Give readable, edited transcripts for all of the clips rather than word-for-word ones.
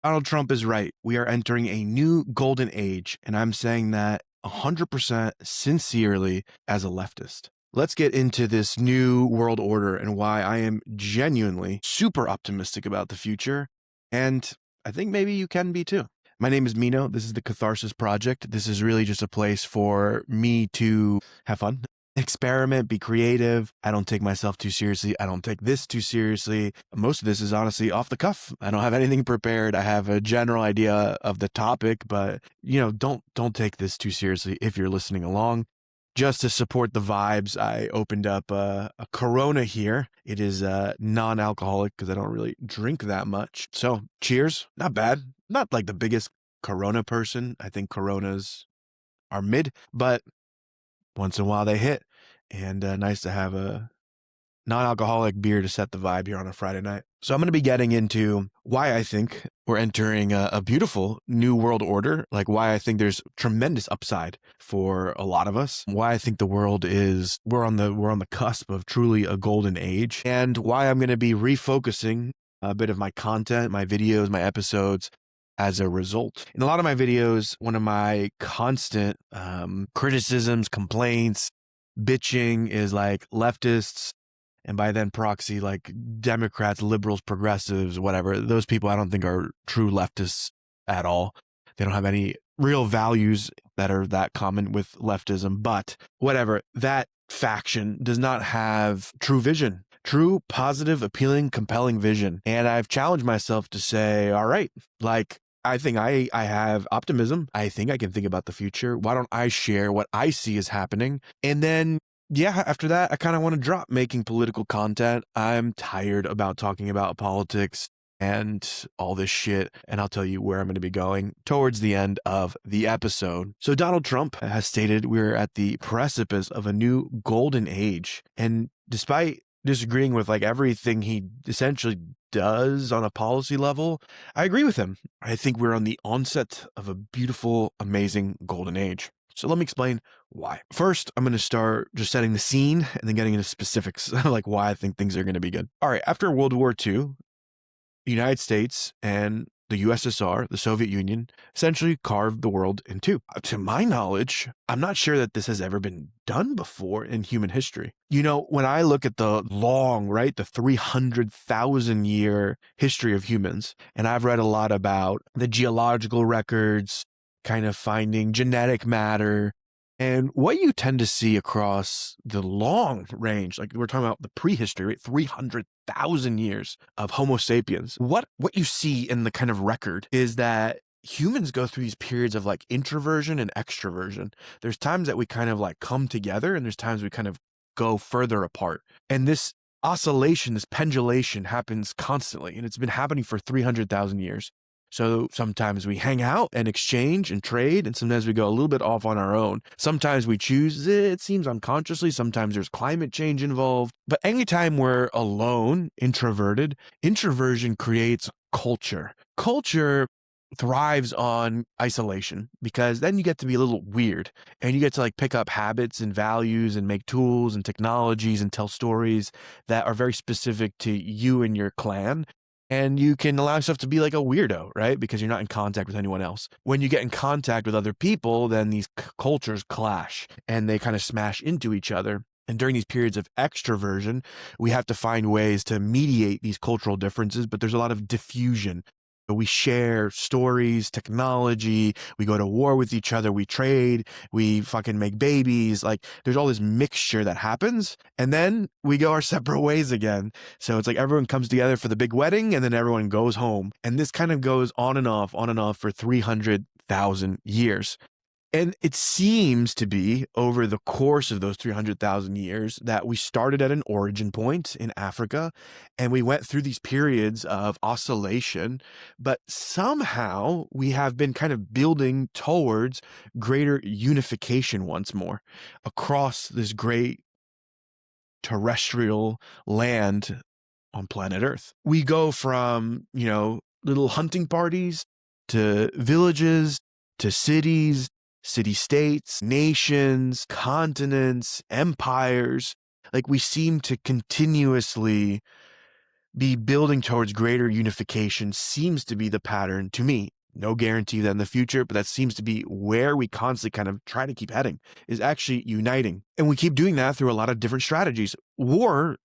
Donald Trump is right. We are entering a new golden age, and I'm saying that 100% sincerely as a leftist. Let's get into this new world order and why I am genuinely super optimistic about the future, and I think maybe you can be too. My name is Mino. This is the Catharsis Project. This is really just a place for me to have fun, experiment, be creative. I don't take myself too seriously. I don't take this too seriously. Most of this is honestly off the cuff. I don't have anything prepared. I have a general idea of the topic, but don't take this too seriously if you're listening along. Just to support the vibes, I opened up a Corona here. It is non-alcoholic because I don't really drink that much. So cheers. Not bad. Not like the biggest Corona person. I think Coronas are mid, but once in a while they hit. And nice to have a non-alcoholic beer to set the vibe here on a Friday night. So I'm going to be getting into why I think we're entering a beautiful new world order, like why I think there's tremendous upside for a lot of us, why I think the world is, we're on the cusp of truly a golden age, and why I'm going to be refocusing a bit of my content, my videos, my episodes as a result. In a lot of my videos, one of my constant criticisms, complaints, bitching is like leftists, and by then proxy, like Democrats, liberals, progressives, whatever. Those people I don't think are true leftists at all. They don't have any real values that are that common with leftism. But whatever, that faction does not have true vision, true, positive, appealing, compelling vision. And I've challenged myself to say, all right, like, I think I have optimism. I think I can think about the future. Why don't I share what I see is happening? And then after that, I kind of want to drop making political content. I'm tired about talking about politics and all this shit, and I'll tell you where I'm going to be going towards the end of the episode. So Donald Trump has stated we're at the precipice of a new golden age, and despite disagreeing with like everything he essentially does on a policy level, I agree with him. I think we're on the onset of a beautiful, amazing golden age. So let me explain why. First, I'm going to start just setting the scene and then getting into specifics, like why I think things are going to be good. All right, after World War II, the United States and the USSR, the Soviet Union, essentially carved the world in two. To my knowledge, I'm not sure that this has ever been done before in human history. When I look at the the 300,000 year history of humans, and I've read a lot about the geological records, kind of finding genetic matter, and what you tend to see across the long range, like we're talking about the prehistory, right? 300,000 years of Homo sapiens. What you see in the kind of record is that humans go through these periods of like introversion and extroversion. There's times that we kind of like come together, and there's times we kind of go further apart. And this oscillation, this pendulation happens constantly, and it's been happening for 300,000 years. So sometimes we hang out and exchange and trade, and sometimes we go a little bit off on our own. Sometimes we choose, it seems unconsciously, sometimes there's climate change involved. But anytime we're alone, introverted, introversion creates culture. Culture thrives on isolation, because then you get to be a little weird, and you get to like pick up habits and values and make tools and technologies and tell stories that are very specific to you and your clan. And you can allow yourself to be like a weirdo, right? Because you're not in contact with anyone else. When you get in contact with other people, then these cultures clash and they kind of smash into each other. And during these periods of extroversion, we have to find ways to mediate these cultural differences, but there's a lot of diffusion. We share stories, technology, we go to war with each other, we trade, we fucking make babies. Like there's all this mixture that happens, and then we go our separate ways again. So it's like everyone comes together for the big wedding, and then everyone goes home. And this kind of goes on and off for 300,000 years. And it seems to be over the course of those 300,000 years that we started at an origin point in Africa, and we went through these periods of oscillation, but somehow we have been kind of building towards greater unification once more across this great terrestrial land on planet Earth. We go from, little hunting parties to villages to cities, city-states, nations, continents, empires. Like we seem to continuously be building towards greater unification seems to be the pattern to me. No guarantee that in the future, but that seems to be where we constantly kind of try to keep heading, is actually uniting. And we keep doing that through a lot of different strategies. War,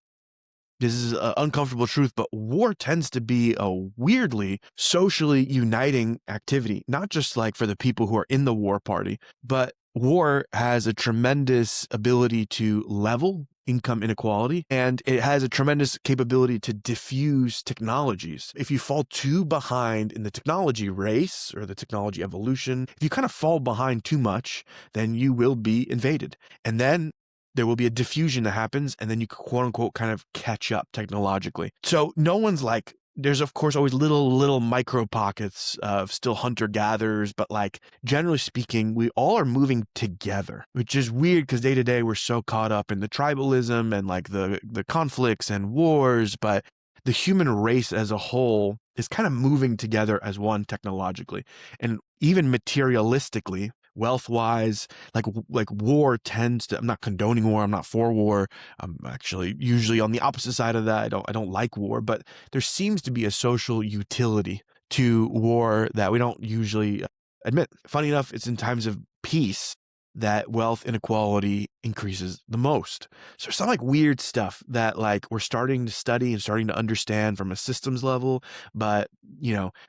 this is an uncomfortable truth, but war tends to be a weirdly socially uniting activity, not just like for the people who are in the war party, but war has a tremendous ability to level income inequality, and it has a tremendous capability to diffuse technologies. If you fall too behind in the technology race or the technology evolution, if you kind of fall behind too much, then you will be invaded. And then there will be a diffusion that happens, and then you quote unquote kind of catch up technologically. So no one's like, there's of course always little micro pockets of still hunter gatherers, but like generally speaking, we all are moving together, which is weird because day to day we're so caught up in the tribalism and like the conflicts and wars, but the human race as a whole is kind of moving together as one technologically and even materialistically. Wealth-wise, like war tends to. I'm not condoning war. I'm not for war. I'm actually usually on the opposite side of that. I don't like war, but there seems to be a social utility to war that we don't usually admit. Funny enough, it's in times of peace that wealth inequality increases the most. So there's some like weird stuff that like we're starting to study and starting to understand from a systems level, but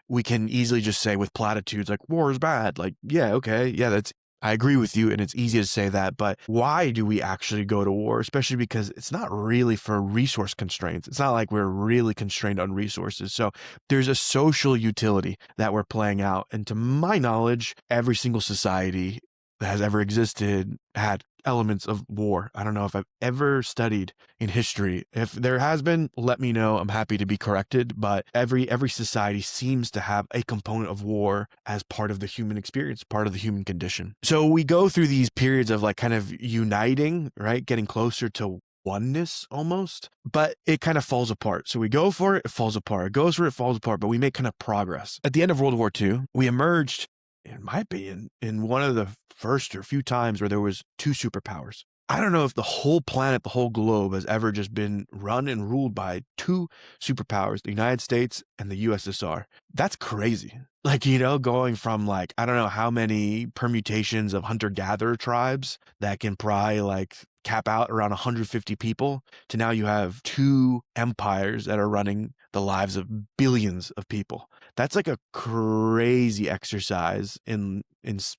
we can easily just say with platitudes like war is bad. Like, yeah, okay. Yeah, I agree with you, and it's easy to say that, but why do we actually go to war? Especially because it's not really for resource constraints. It's not like we're really constrained on resources. So there's a social utility that we're playing out. And to my knowledge, every single society that has ever existed had elements of war. I don't know if I've ever studied in history. If there has been, let me know. I'm happy to be corrected, but every society seems to have a component of war as part of the human experience, part of the human condition. So we go through these periods of like kind of uniting, right? Getting closer to oneness almost, but it kind of falls apart. So we go for it, it falls apart. It goes for it, it falls apart, but we make kind of progress. At the end of World War II, we emerged, in my opinion, in one of the first or few times where there was two superpowers. I don't know if the whole planet, the whole globe has ever just been run and ruled by two superpowers, the United States and the USSR. That's crazy. Like, going from like, I don't know how many permutations of hunter-gatherer tribes that can probably like cap out around 150 people to now you have two empires that are running the lives of billions of people. That's like a crazy exercise in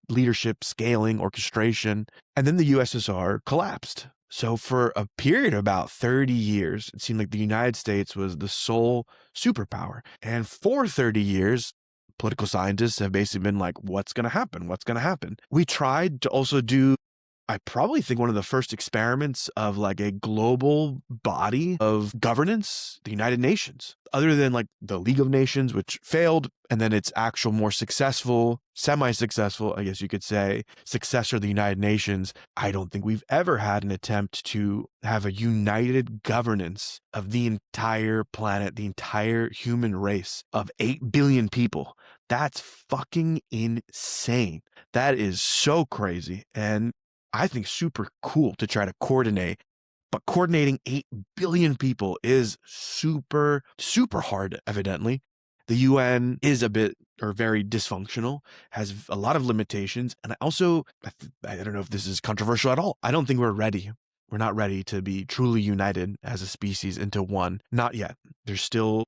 leadership, scaling, orchestration. And then the USSR collapsed. So for a period of about 30 years, it seemed like the United States was the sole superpower. And for 30 years, political scientists have basically been like, what's going to happen? What's going to happen? We tried to also do, I probably think, one of the first experiments of like a global body of governance, the United Nations, other than like the League of Nations, which failed, and then its actual more successful, semi-successful, I guess you could say, successor, the United Nations. I don't think we've ever had an attempt to have a united governance of the entire planet, the entire human race of 8 billion people. That's fucking insane. That is so crazy. And I think super cool to try to coordinate, but coordinating 8 billion people is super, super hard, evidently. The UN is a bit or very dysfunctional, has a lot of limitations. And I don't know if this is controversial at all. I don't think we're ready. We're not ready to be truly united as a species into one. Not yet. There's still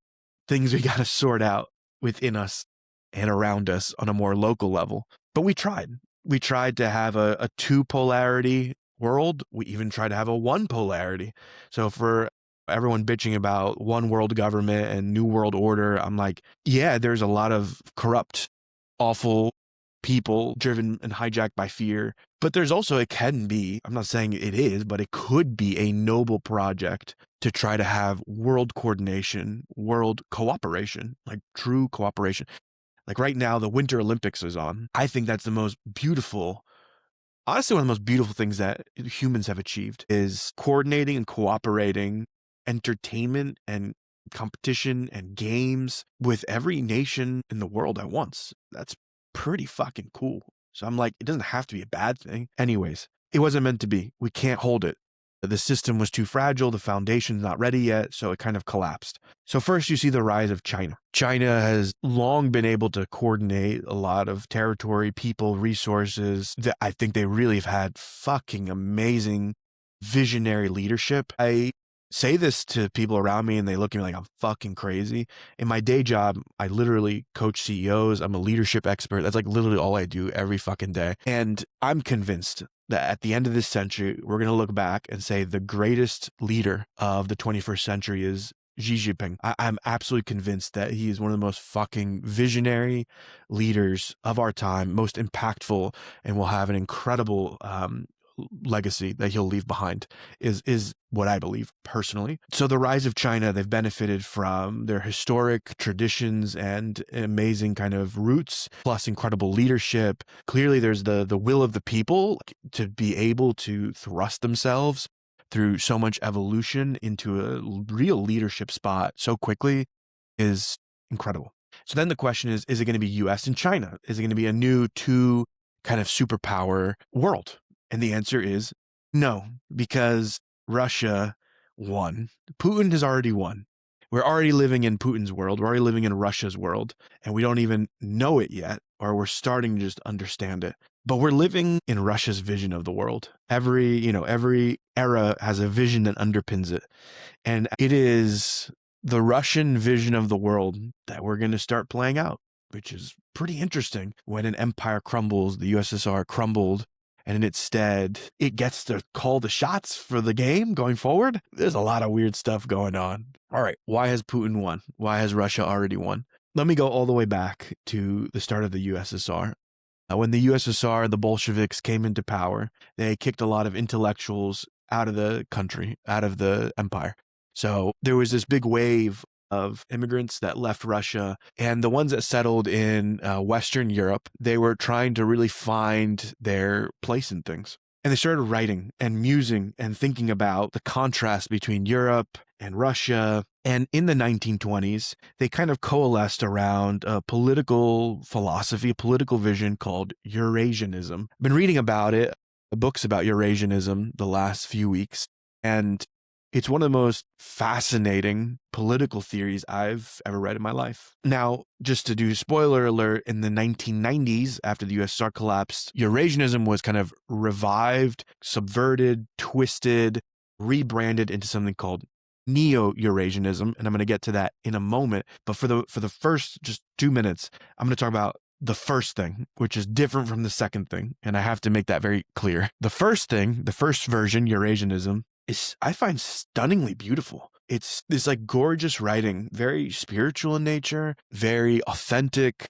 things we got to sort out within us and around us on a more local level. But we tried. We tried to have a two polarity world. We even tried to have a one polarity. So for everyone bitching about one world government and new world order, I'm like, yeah, there's a lot of corrupt, awful people driven and hijacked by fear. But there's also, it can be, I'm not saying it is, but it could be a noble project to try to have world coordination, world cooperation, like true cooperation. Like right now, the Winter Olympics is on. I think that's the most beautiful, honestly, one of the most beautiful things that humans have achieved is coordinating and cooperating entertainment and competition and games with every nation in the world at once. That's pretty fucking cool. So I'm like, it doesn't have to be a bad thing. Anyways, it wasn't meant to be. We can't hold it. The system was too fragile. The foundation's not ready yet. So it kind of collapsed. So first you see the rise of China. China has long been able to coordinate a lot of territory, people, resources. I think they really have had fucking amazing visionary leadership. I say this to people around me and they look at me like I'm fucking crazy. In my day job, I literally coach CEOs. I'm a leadership expert. That's like literally all I do every fucking day. And I'm convinced that at the end of this century, we're going to look back and say the greatest leader of the 21st century is Xi Jinping. I'm absolutely convinced that he is one of the most fucking visionary leaders of our time, most impactful, and will have an incredible legacy that he'll leave behind is what I believe personally. So the rise of China, they've benefited from their historic traditions and amazing kind of roots, plus incredible leadership. Clearly there's the will of the people to be able to thrust themselves through so much evolution into a real leadership spot so quickly is incredible. So then the question is it going to be US and China? Is it going to be a new two kind of superpower world? And the answer is no, because Russia won. Putin has already won. We're already living in Putin's world. We're already living in Russia's world, and we don't even know it yet, or we're starting to just understand it. But we're living in Russia's vision of the world. Every era has a vision that underpins it. And it is the Russian vision of the world that we're going to start playing out, which is pretty interesting. When an empire crumbles, the USSR crumbled, and instead it gets to call the shots for the game going forward. There's a lot of weird stuff going on. All right, why has Putin won? Why has Russia already won? Let me go all the way back to the start of the USSR. When the USSR, the Bolsheviks came into power, they kicked a lot of intellectuals out of the country, out of the empire. So there was this big wave of immigrants that left Russia, and the ones that settled in Western Europe, they were trying to really find their place in things. And they started writing and musing and thinking about the contrast between Europe and Russia. And in the 1920s, they kind of coalesced around a political philosophy, a political vision called Eurasianism. I've been reading about it, books about Eurasianism the last few weeks, and it's one of the most fascinating political theories I've ever read in my life. Now, just to do spoiler alert, in the 1990s, after the USSR collapsed, Eurasianism was kind of revived, subverted, twisted, rebranded into something called Neo-Eurasianism, and I'm going to get to that in a moment. But for the first just 2 minutes, I'm going to talk about the first thing, which is different from the second thing, and I have to make that very clear. The first thing, the first version, Eurasianism, is, I find, stunningly beautiful. It's this like gorgeous writing, very spiritual in nature, very authentic,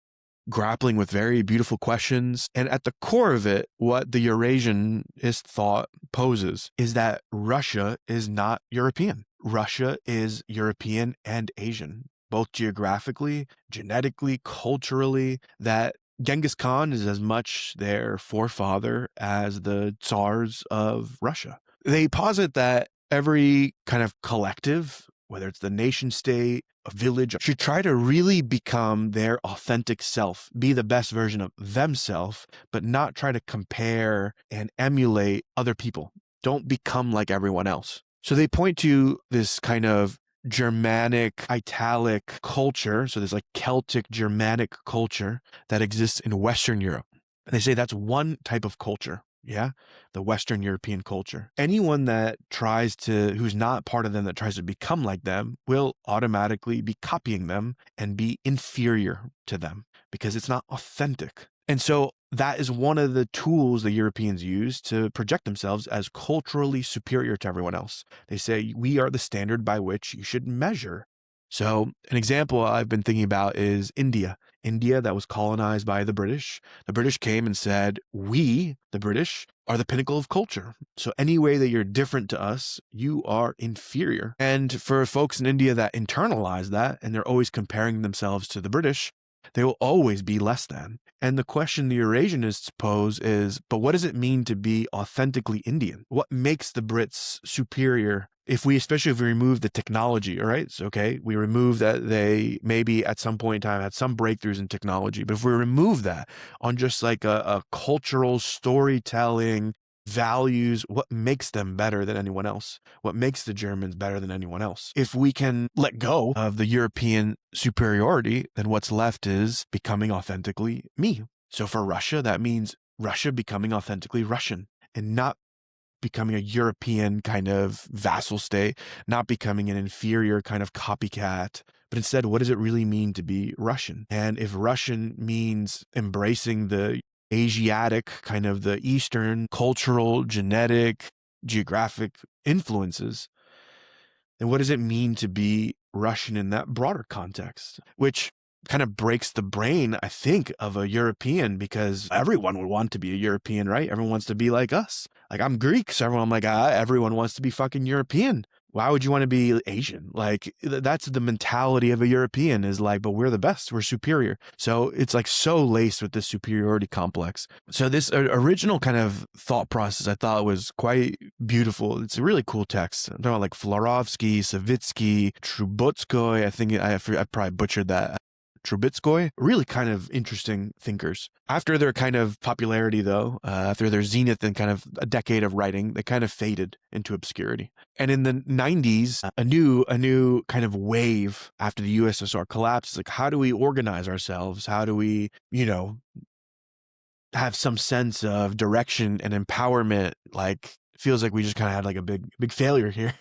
grappling with very beautiful questions. And at the core of it, what the Eurasianist thought poses is that Russia is not European. Russia is European and Asian, both geographically, genetically, culturally, that Genghis Khan is as much their forefather as the Tsars of Russia. They posit that every kind of collective, whether it's the nation state, a village, should try to really become their authentic self, be the best version of themselves, but not try to compare and emulate other people. Don't become like everyone else. So they point to this kind of Germanic, Italic culture, so there's like Celtic Germanic culture that exists in Western Europe. And they say that's one type of culture. Yeah, the Western European culture. Anyone that who's not part of them, that tries to become like them, will automatically be copying them and be inferior to them because it's not authentic. And so that is one of the tools the Europeans use to project themselves as culturally superior to everyone else. They say, we are the standard by which you should measure. So an example I've been thinking about is India. India that was colonized by the British. The British came and said, we, the British, are the pinnacle of culture. So any way that you're different to us, you are inferior. And for folks in India that internalize that, and they're always comparing themselves to the British, they will always be less than. And the question the Eurasianists pose is, but what does it mean to be authentically Indian? What makes the Brits superior? Especially if we remove the technology, all right? So, okay, we remove that they maybe at some point in time had some breakthroughs in technology, but if we remove that on just like a cultural storytelling, values what makes them better than anyone else, what makes the Germans better than anyone else. If we can let go of the European superiority, then what's left is becoming authentically me. So for Russia, that means Russia becoming authentically Russian and not becoming a European kind of vassal state, not becoming an inferior kind of copycat, but instead, what does it really mean to be Russian? And if Russian means embracing the Asiatic, kind of the Eastern cultural, genetic, geographic influences, then what does it mean to be Russian in that broader context? Which kind of breaks the brain, I think, of a European, because everyone would want to be a European, right? Everyone wants to be like us. Like, I'm Greek, so everyone, I'm like, everyone wants to be fucking European. Why would you want to be Asian? Like, that's the mentality of a European, is like, but we're the best, we're superior. So it's like so laced with this superiority complex. So this original kind of thought process I thought was quite beautiful. It's a really cool text. I'm talking about like Florovsky, Savitsky, Trubetskoy. I think I probably butchered that. Trubetskoy, really kind of interesting thinkers. After their kind of popularity, though, after their zenith and kind of a decade of writing, they kind of faded into obscurity. And in the 90s, a new kind of wave after the USSR collapsed, like, how do we organize ourselves? How do we, have some sense of direction and empowerment? Like, feels like we just kind of had like a big failure here.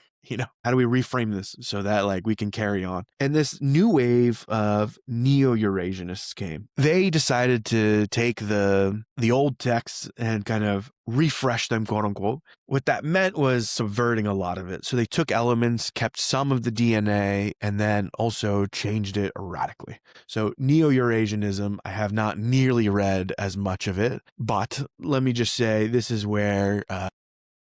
How do we reframe this so that like we can carry on? And this new wave of Neo-Eurasianists came. They decided to take the old texts and kind of refresh them, quote unquote. What that meant was subverting a lot of it. So they took elements, kept some of the DNA, and then also changed it radically. So Neo-Eurasianism, I have not nearly read as much of it, but let me just say this is where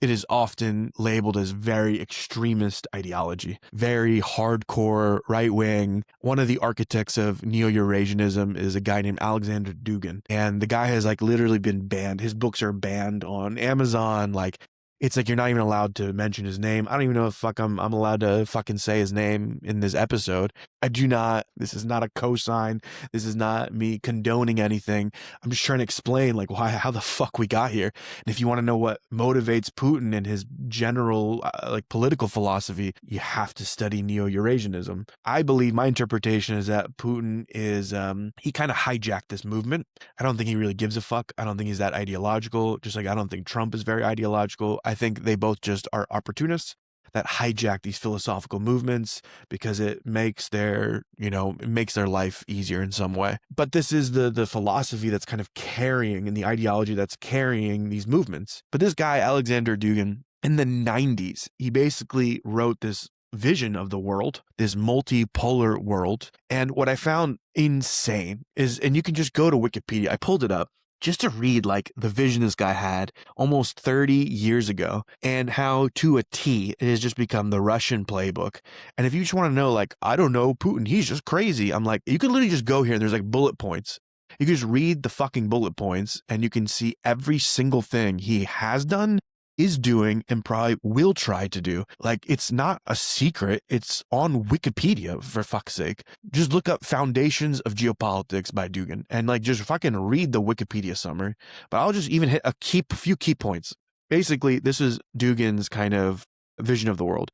it is often labeled as very extremist ideology, very hardcore right wing. One of the architects of Neo-Eurasianism is a guy named Aleksandr Dugin. And the guy has like literally been banned. His books are banned on Amazon. Like, it's like you're not even allowed to mention his name. I don't even know if I'm allowed to fucking say his name in this episode. This is not a cosign. This is not me condoning anything. I'm just trying to explain like how the fuck we got here. And if you want to know what motivates Putin and his general like political philosophy, you have to study Neo-Eurasianism. I believe my interpretation is that Putin is, he kind of hijacked this movement. I don't think he really gives a fuck. I don't think he's that ideological. Just like I don't think Trump is very ideological. I think they both just are opportunists that hijack these philosophical movements because it makes their life easier in some way. But this is the philosophy that's kind of carrying, and the ideology that's carrying these movements. But this guy, Aleksandr Dugin, in the 90s, he basically wrote this vision of the world, this multipolar world. And what I found insane is, and you can just go to Wikipedia, I pulled it up, just to read like the vision this guy had almost 30 years ago, and how to a T it has just become the Russian playbook. And if you just want to know, like, I don't know, Putin, he's just crazy. I'm like, you can literally just go here and there's like bullet points. You can just read the fucking bullet points and you can see every single thing he has done, is doing, and probably will try to do. Like, it's not a secret. It's on Wikipedia, for fuck's sake. Just look up Foundations of Geopolitics by Dugin and like just fucking read the Wikipedia summary. But I'll just even hit a few key points. Basically, this is Dugin's kind of vision of the world.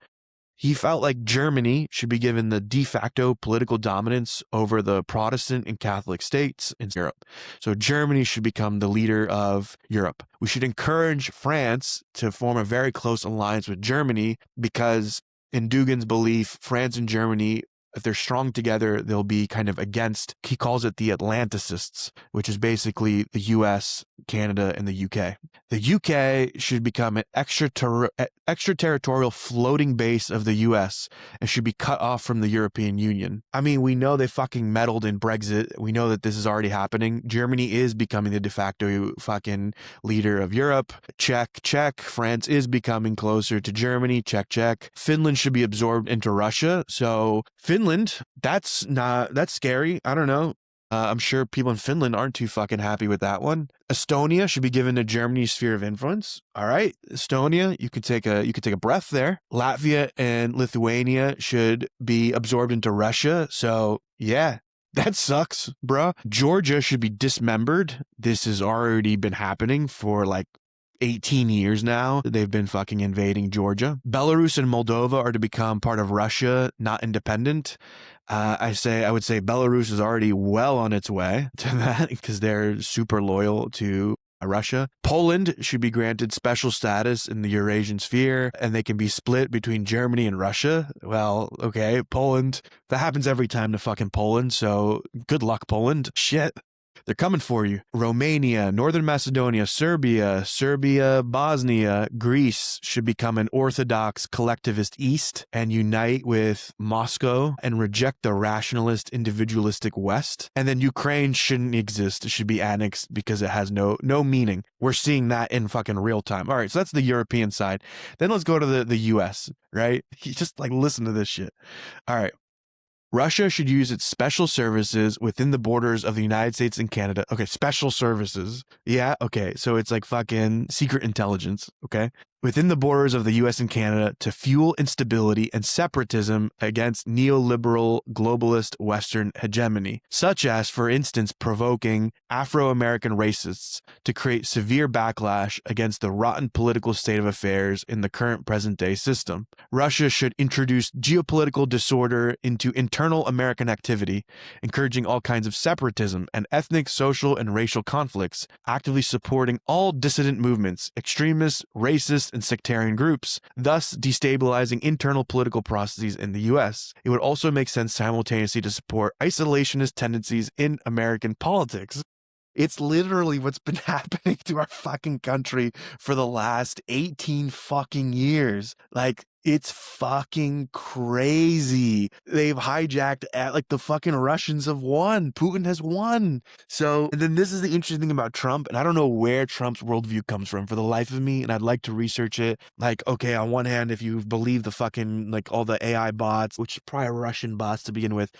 He felt like Germany should be given the de facto political dominance over the Protestant and Catholic states in Europe. So Germany should become the leader of Europe. We should encourage France to form a very close alliance with Germany because, in Dugin's belief, France and Germany, if they're strong together, they'll be kind of against, he calls it the Atlanticists, which is basically the US, Canada, and the UK. The UK should become an extraterritorial floating base of the US and should be cut off from the European Union. I mean, we know they fucking meddled in Brexit. We know that this is already happening. Germany is becoming the de facto fucking leader of Europe. Check. France is becoming closer to Germany. Check. Finland should be absorbed into Russia. So Finland, that's scary. I don't know. I'm sure people in Finland aren't too fucking happy with that one. Estonia should be given to Germany's sphere of influence. All right, Estonia, you could take a breath there. Latvia and Lithuania should be absorbed into Russia. So yeah, that sucks, bro. Georgia should be dismembered. This has already been happening for like 18 years now. They've been fucking invading Georgia. Belarus and Moldova are to become part of Russia, not independent. I would say Belarus is already well on its way to that because they're super loyal to Russia. Poland should be granted special status in the Eurasian sphere, and they can be split between Germany and Russia. Well, okay, Poland, that happens every time to fucking Poland, so good luck, Poland. Shit. They're coming for you. Romania, Northern Macedonia, Serbia, Bosnia, Greece should become an orthodox collectivist East and unite with Moscow and reject the rationalist individualistic West. And then Ukraine shouldn't exist. It should be annexed because it has no meaning. We're seeing that in fucking real time. All right, so that's the European side. Then let's go to the US, right? You just like listen to this shit. All right. Russia should use its special services within the borders of the United States and Canada. Okay, special services. Yeah, okay. So it's like fucking secret intelligence, okay? Within the borders of the US and Canada to fuel instability and separatism against neoliberal globalist Western hegemony, such as, for instance, provoking Afro-American racists to create severe backlash against the rotten political state of affairs in the current present-day system. Russia should introduce geopolitical disorder into internal American activity, encouraging all kinds of separatism and ethnic, social, and racial conflicts, actively supporting all dissident movements, extremists, racists, and sectarian groups, thus destabilizing internal political processes in the US. It would also make sense simultaneously to support isolationist tendencies in American politics. It's literally what's been happening to our fucking country for the last 18 fucking years. Like, it's fucking crazy. They've hijacked like the fucking Russians have won. Putin has won. So, and then this is the interesting thing about Trump, and I don't know where Trump's worldview comes from for the life of me, and I'd like to research it. Like, okay, on one hand, if you believe the fucking, like all the AI bots, which are probably Russian bots to begin with,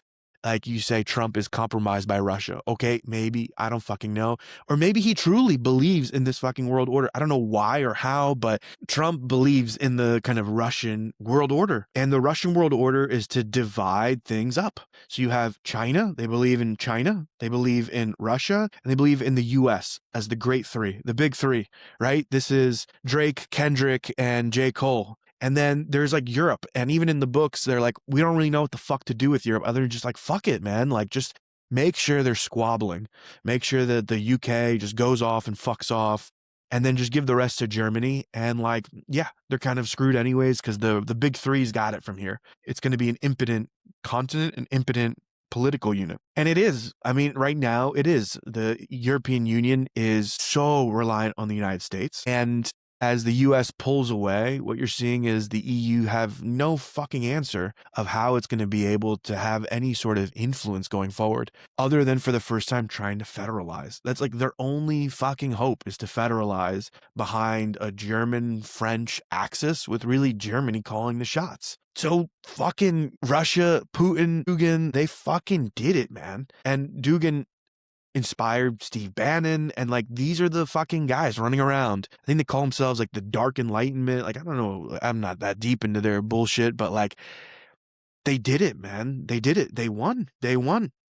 like you say Trump is compromised by Russia. Okay, maybe. I don't fucking know. Or maybe he truly believes in this fucking world order. I don't know why or how, but Trump believes in the kind of Russian world order. And the Russian world order is to divide things up. So you have China. They believe in China. They believe in Russia. And they believe in the US as the great three, the big three, right? This is Drake, Kendrick, and J. Cole. And then there's like Europe. And even in the books, they're like, we don't really know what the fuck to do with Europe other than just like, fuck it, man. Like, just make sure they're squabbling. Make sure that the UK just goes off and fucks off. And then just give the rest to Germany. And like, yeah, they're kind of screwed anyways because the big three's got it from here. It's going to be an impotent continent, an impotent political unit. And it is. I mean, right now it is. The European Union is so reliant on the United States. And as the US pulls away, what you're seeing is the EU have no fucking answer of how it's going to be able to have any sort of influence going forward, other than for the first time trying to federalize. That's like their only fucking hope is to federalize behind a German-French axis with really Germany calling the shots. So fucking Russia, Putin, Dugin, they fucking did it, man. And Dugin inspired Steve Bannon, and like these are the fucking guys running around. I think they call themselves like the Dark Enlightenment. Like, I don't know, I'm not that deep into their bullshit, but like they did it, man. They did it. They won.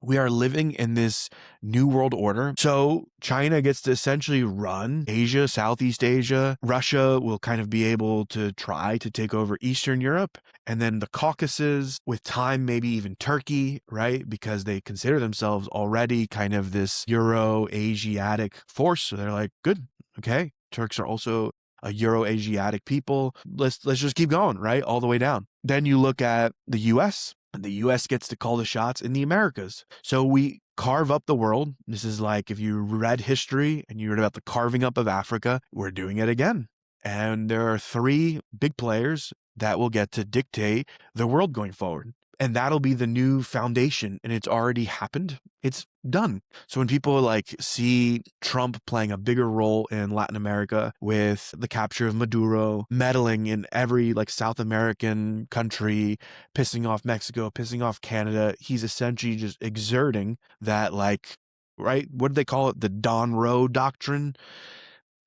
We are living in this new world order. So China gets to essentially run Asia, Southeast Asia. Russia will kind of be able to try to take over Eastern Europe. And then the Caucasus, with time, maybe even Turkey, right? Because they consider themselves already kind of this Euro-Asiatic force. So they're like, good, okay. Turks are also a Euro-Asiatic people. Let's just keep going, right? All the way down. Then you look at the US. And the US gets to call the shots in the Americas. So we carve up the world. This is like if you read history and you read about the carving up of Africa, we're doing it again. And there are three big players that will get to dictate the world going forward. And that'll be the new foundation. And it's already happened. It's done. So when people like see Trump playing a bigger role in Latin America with the capture of Maduro, meddling in every like South American country, pissing off Mexico, pissing off Canada, he's essentially just exerting that, like, right? What do they call it? The Don Roe doctrine.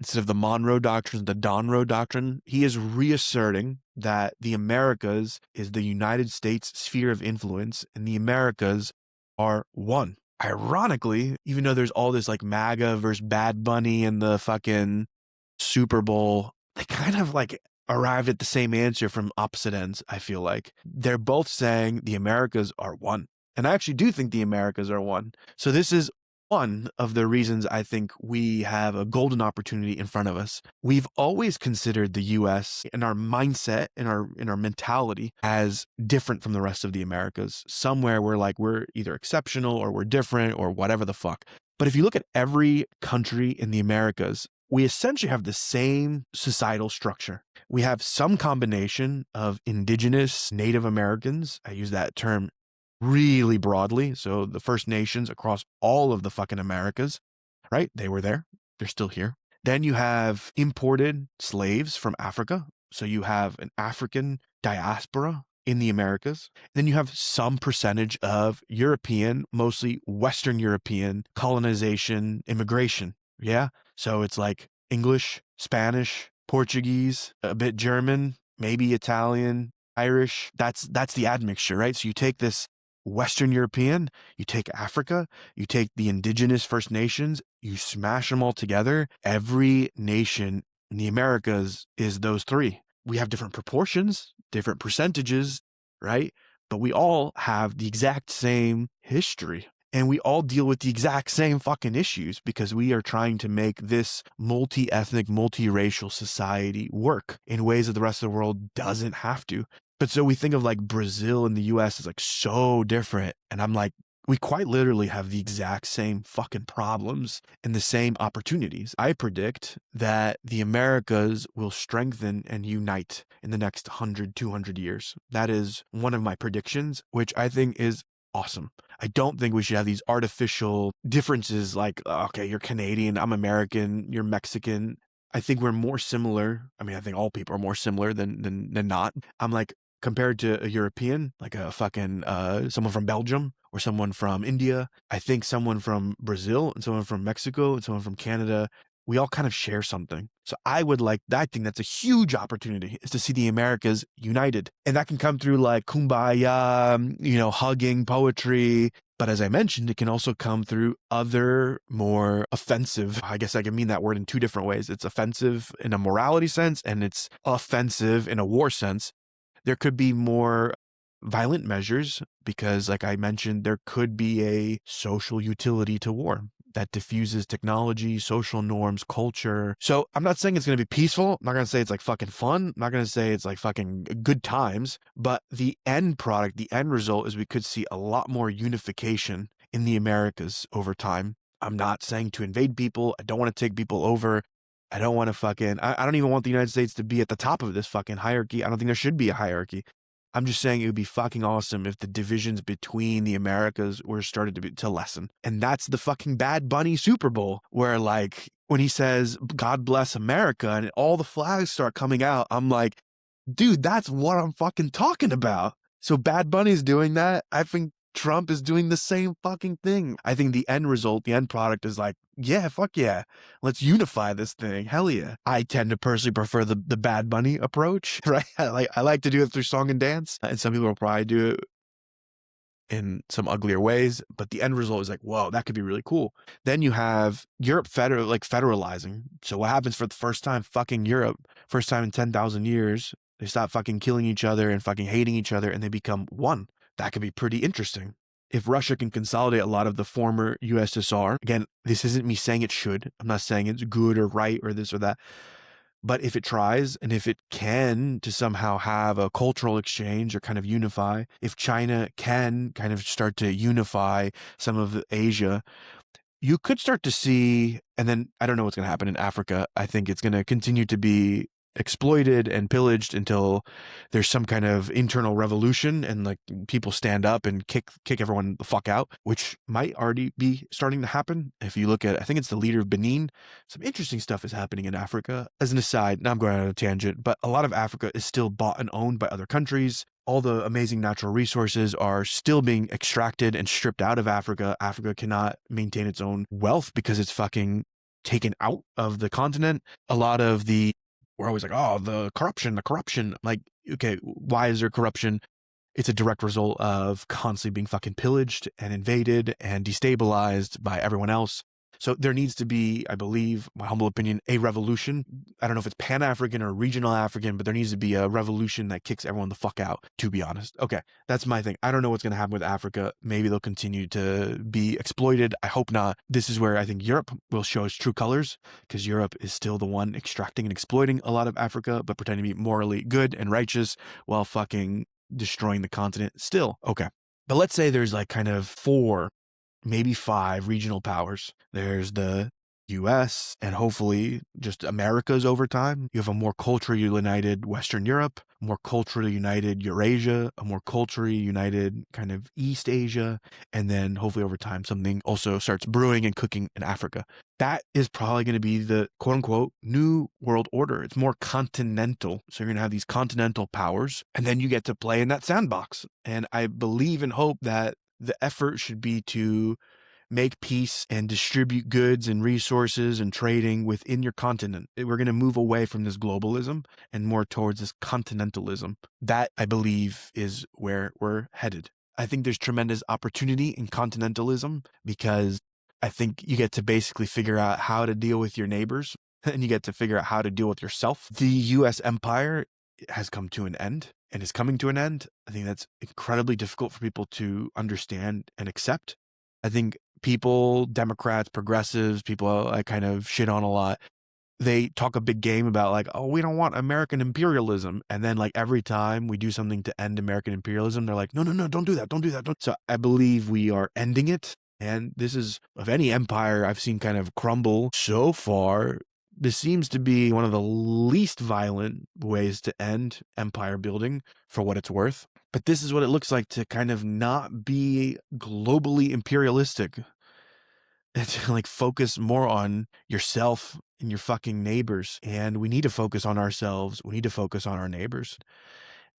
Instead of the Monroe Doctrine, the Don Roe Doctrine. He is reasserting that the Americas is the United States sphere of influence, and the Americas are one. Ironically, even though there's all this like MAGA versus Bad Bunny and the fucking Super Bowl, they kind of like arrived at the same answer from opposite ends, I feel like. They're both saying the Americas are one. And I actually do think the Americas are one. So this is one of the reasons I think we have a golden opportunity in front of us. We've always considered the US and our mindset and our mentality as different from the rest of the Americas. Somewhere we're like, we're either exceptional or we're different or whatever the fuck. But if you look at every country in the Americas, we essentially have the same societal structure. We have some combination of indigenous Native Americans. I use that term really broadly. So the First Nations across all of the fucking Americas, right? They were there. They're still here. Then you have imported slaves from Africa. So you have an African diaspora in the Americas. Then you have some percentage of European, mostly Western European colonization, immigration. Yeah. So it's like English, Spanish, Portuguese, a bit German, maybe Italian, Irish. That's the admixture, right? So you take this Western European, you take Africa, you take the indigenous First Nations, you smash them all together. Every nation in the Americas is those three. We have different proportions, different percentages, right? But we all have the exact same history. And we all deal with the exact same fucking issues because we are trying to make this multi-ethnic, multiracial society work in ways that the rest of the world doesn't have to. But so we think of like Brazil and the US as like so different. And I'm like, we quite literally have the exact same fucking problems and the same opportunities. I predict that the Americas will strengthen and unite in the next 100, 200 years. That is one of my predictions, which I think is awesome. I don't think we should have these artificial differences like, okay, you're Canadian, I'm American, you're Mexican. I think we're more similar. I mean, I think all people are more similar than not. I'm like, compared to a European, like a fucking someone from Belgium or someone from India, I think someone from Brazil and someone from Mexico and someone from Canada, we all kind of share something. So I think that's a huge opportunity, is to see the Americas united. And that can come through like kumbaya, hugging, poetry. But as I mentioned, it can also come through other more offensive, I guess I can mean that word in two different ways. It's offensive in a morality sense and it's offensive in a war sense. There could be more violent measures because, like I mentioned, there could be a social utility to war that diffuses technology, social norms, culture. So I'm not saying it's going to be peaceful. I'm not going to say it's like fucking fun. I'm not going to say it's like fucking good times. But the end product, the end result is we could see a lot more unification in the Americas over time. I'm not saying to invade people. I don't want to take people over. I don't want to I don't even want the United States to be at the top of this fucking hierarchy. I don't think there should be a hierarchy. I'm just saying it would be fucking awesome if the divisions between the Americas were started to lessen. And that's the fucking Bad Bunny Super Bowl, where like when he says, God bless America, and all the flags start coming out, I'm like, dude, that's what I'm fucking talking about. So Bad Bunny's doing that. I think Trump is doing the same fucking thing. I think the end result, the end product is like, yeah, fuck yeah. Let's unify this thing. Hell yeah. I tend to personally prefer the Bad Bunny approach, right? I like to do it through song and dance. And some people will probably do it in some uglier ways, but the end result is like, whoa, that could be really cool. Then you have Europe federalizing. So what happens for the first time, fucking Europe, first time in 10,000 years, they stop fucking killing each other and fucking hating each other and they become one. That could be pretty interesting. If Russia can consolidate a lot of the former USSR, again, this isn't me saying it should. I'm not saying it's good or right or this or that. But if it tries and if it can to somehow have a cultural exchange or kind of unify, if China can kind of start to unify some of Asia, you could start to see, and then I don't know what's going to happen in Africa. I think it's going to continue to be exploited and pillaged until there's some kind of internal revolution and like people stand up and kick everyone the fuck out, which might already be starting to happen. If you look at, I think it's the leader of Benin, some interesting stuff is happening in Africa. As an aside, now I'm going on a tangent, but a lot of Africa is still bought and owned by other countries. All the amazing natural resources are still being extracted and stripped out of Africa. Africa cannot maintain its own wealth because it's fucking taken out of the continent. A lot of we're always like, oh, the corruption. Like, okay, why is there corruption? It's a direct result of constantly being fucking pillaged and invaded and destabilized by everyone else. So there needs to be, I believe, my humble opinion, a revolution. I don't know if it's Pan-African or regional African, but there needs to be a revolution that kicks everyone the fuck out, to be honest. Okay, that's my thing. I don't know what's going to happen with Africa. Maybe they'll continue to be exploited. I hope not. This is where I think Europe will show its true colors, because Europe is still the one extracting and exploiting a lot of Africa, but pretending to be morally good and righteous while fucking destroying the continent still. Okay. But let's say there's like kind of 4, maybe 5 regional powers. There's the US and hopefully just Americas over time. You have a more culturally united Western Europe, more culturally united Eurasia, a more culturally united kind of East Asia, and then hopefully over time something also starts brewing and cooking in Africa. That is probably going to be the quote unquote new world order. It's more continental. So you're going to have these continental powers, and then you get to play in that sandbox. And I believe and hope that the effort should be to make peace and distribute goods and resources and trading within your continent. We're going to move away from this globalism and more towards this continentalism. That, I believe, is where we're headed. I think there's tremendous opportunity in continentalism because I think you get to basically figure out how to deal with your neighbors and you get to figure out how to deal with yourself. The US empire has come to an end and is coming to an end. I think that's incredibly difficult for people to understand and accept. I think people, Democrats, progressives, people I kind of shit on a lot, they talk a big game about like, oh, we don't want American imperialism. And then like every time we do something to end American imperialism, they're like, no, don't do that. Don't do that. So I believe we are ending it. And this is, of any empire I've seen kind of crumble so far, this seems to be one of the least violent ways to end empire building, for what it's worth. But this is what it looks like to kind of not be globally imperialistic. And to like focus more on yourself and your fucking neighbors. And we need to focus on ourselves. We need to focus on our neighbors.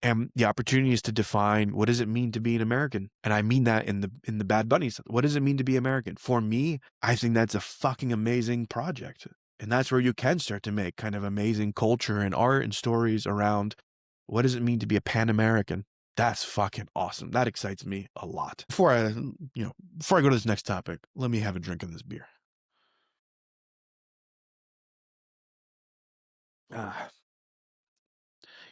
And the opportunity is to define, what does it mean to be an American? And I mean that in the Bad Bunnies. What does it mean to be American? For me, I think that's a fucking amazing project. And that's where you can start to make kind of amazing culture and art and stories around what does it mean to be a Pan-American? That's fucking awesome. That excites me a lot. Before I go to this next topic, let me have a drink of this beer.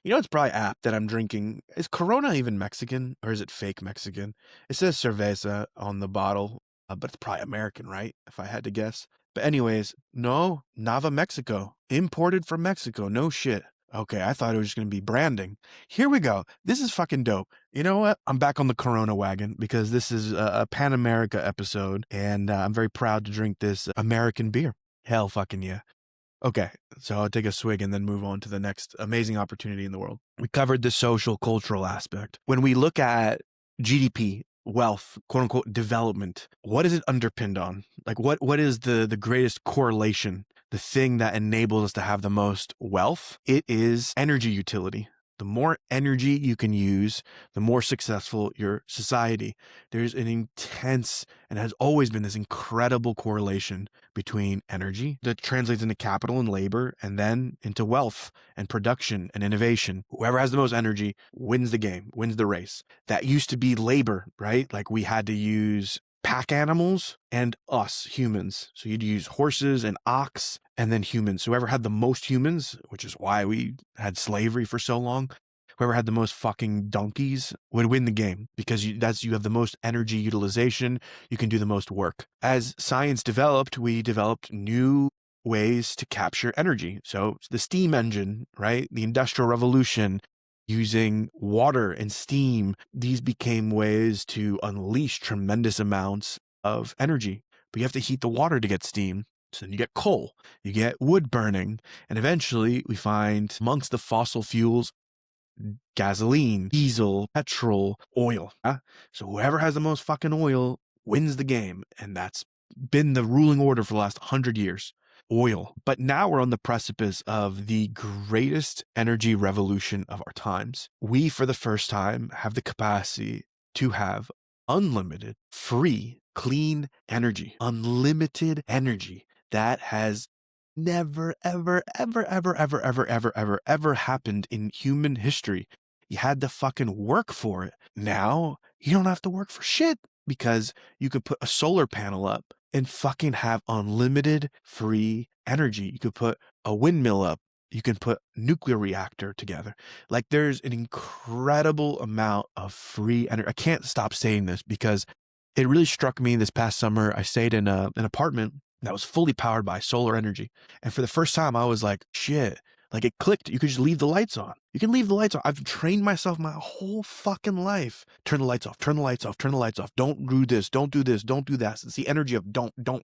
It's probably apt that I'm drinking. Is Corona even Mexican or is it fake Mexican? It says cerveza on the bottle, but it's probably American, right? If I had to guess. But anyways, no, Nava Mexico. Imported from Mexico. No shit. Okay, I thought it was just going to be branding. Here we go. This is fucking dope. You know what? I'm back on the Corona wagon because this is a Pan America episode, and I'm very proud to drink this American beer. Hell fucking yeah. Okay, so I'll take a swig and then move on to the next amazing opportunity in the world. We covered the social, cultural aspect. When we look at GDP, wealth, quote unquote, development, what is it underpinned on? Like what is the greatest correlation? The thing that enables us to have the most wealth? It is energy utility. The more energy you can use, the more successful your society. There's an intense and has always been this incredible correlation between energy that translates into capital and labor and then into wealth and production and innovation. Whoever has the most energy wins the game, wins the race. That used to be labor, right? Like we had to use pack animals and us humans. So you'd use horses and ox and then humans. Whoever had the most humans, which is why we had slavery for so long, whoever had the most fucking donkeys would win the game because you have the most energy utilization. You can do the most work. As science developed, we developed new ways to capture energy. So the steam engine, right? The Industrial Revolution, using water and steam, these became ways to unleash tremendous amounts of energy. But you have to heat the water to get steam. So then you get coal, you get wood burning, and eventually we find amongst the fossil fuels, gasoline, diesel, petrol, oil. So whoever has the most fucking oil wins the game. And that's been the ruling order for the last 100 years. Oil. But now we're on the precipice of the greatest energy revolution of our times. We, for the first time, have the capacity to have unlimited, free, clean energy. Unlimited energy that has never, ever, ever, ever, ever, ever, ever, ever, ever happened in human history. You had to fucking work for it. Now, you don't have to work for shit because you could put a solar panel up and fucking have unlimited free energy. You could put a windmill up. You can put nuclear reactor together. Like there's an incredible amount of free energy. I can't stop saying this because it really struck me this past summer. I stayed in an apartment that was fully powered by solar energy. And for the first time, I was like, shit, like it clicked. You could just leave the lights on. You can leave the lights on. I've trained myself my whole fucking life. Turn the lights off, turn the lights off, turn the lights off. Don't do this, don't do this, don't do that. It's the energy of don't. No,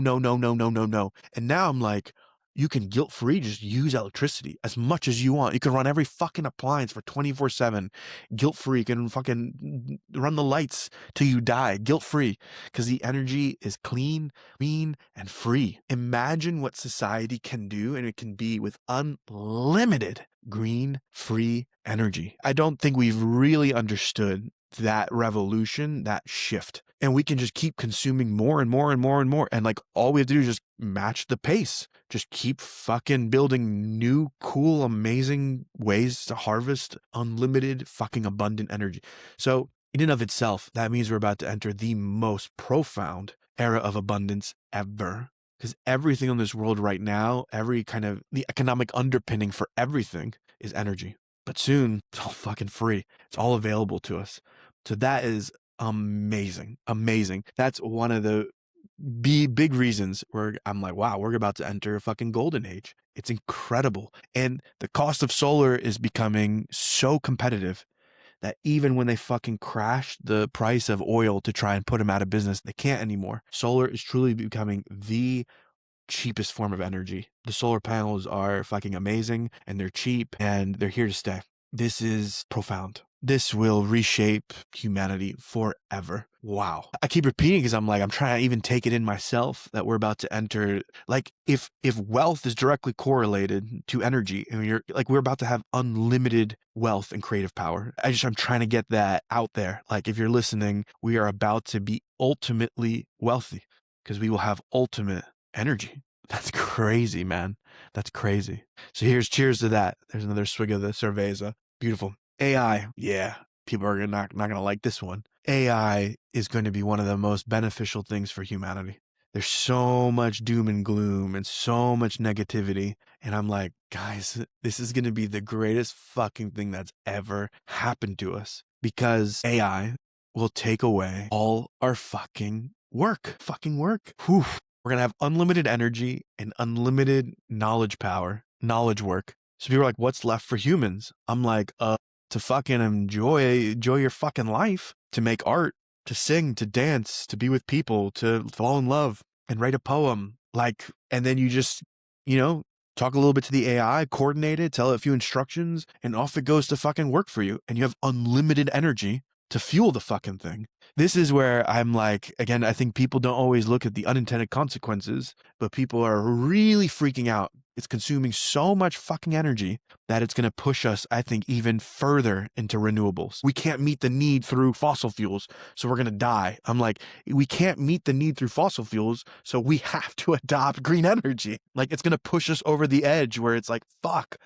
no, no, no, no, no, no. And now I'm like, you can guilt-free just use electricity as much as you want. You can run every fucking appliance for 24/7, guilt-free. You can fucking run the lights till you die, guilt-free, because the energy is clean, and free. Imagine what society can do, and it can be with unlimited green, free energy. I don't think we've really understood that revolution, that shift. And we can just keep consuming more and more and more and more. And like all we have to do is just match the pace. Just keep fucking building new, cool, amazing ways to harvest unlimited, fucking abundant energy. So in and of itself, that means we're about to enter the most profound era of abundance ever. Because everything in this world right now, every kind of the economic underpinning for everything is energy. But soon, it's all fucking free. It's all available to us. So that is amazing. Amazing. That's one of the big reasons where I'm like, wow, we're about to enter a fucking golden age. It's incredible. And the cost of solar is becoming so competitive that even when they fucking crash the price of oil to try and put them out of business, they can't anymore. Solar is truly becoming the cheapest form of energy. The solar panels are fucking amazing and they're cheap and they're here to stay. This is profound. This will reshape humanity forever. Wow. I keep repeating because I'm trying to even take it in myself that we're about to enter, like if wealth is directly correlated to energy and we're about to have unlimited wealth and creative power. I'm trying to get that out there. Like if you're listening, we are about to be ultimately wealthy because we will have ultimate energy. That's crazy, man. That's crazy. So here's cheers to that. There's another swig of the cerveza. Beautiful. AI. Yeah. People are not going to like this one. AI is going to be one of the most beneficial things for humanity. There's so much doom and gloom and so much negativity. And I'm like, guys, this is going to be the greatest fucking thing that's ever happened to us because AI will take away all our fucking work. Whew. We're going to have unlimited energy and unlimited knowledge power, knowledge work. So people are like, what's left for humans? I'm like, to fucking enjoy your fucking life, to make art, to sing, to dance, to be with people, to fall in love and write a poem. Like, and then you just, talk a little bit to the AI, coordinate it, tell it a few instructions, and off it goes to fucking work for you. And you have unlimited energy to fuel the fucking thing. This is where I'm like, again, I think people don't always look at the unintended consequences, but people are really freaking out. It's consuming so much fucking energy that it's going to push us, I think, even further into renewables. We can't meet the need through fossil fuels, so we're going to die. I'm like, we can't meet the need through fossil fuels, so we have to adopt green energy. Like, it's going to push us over the edge where it's like, fuck.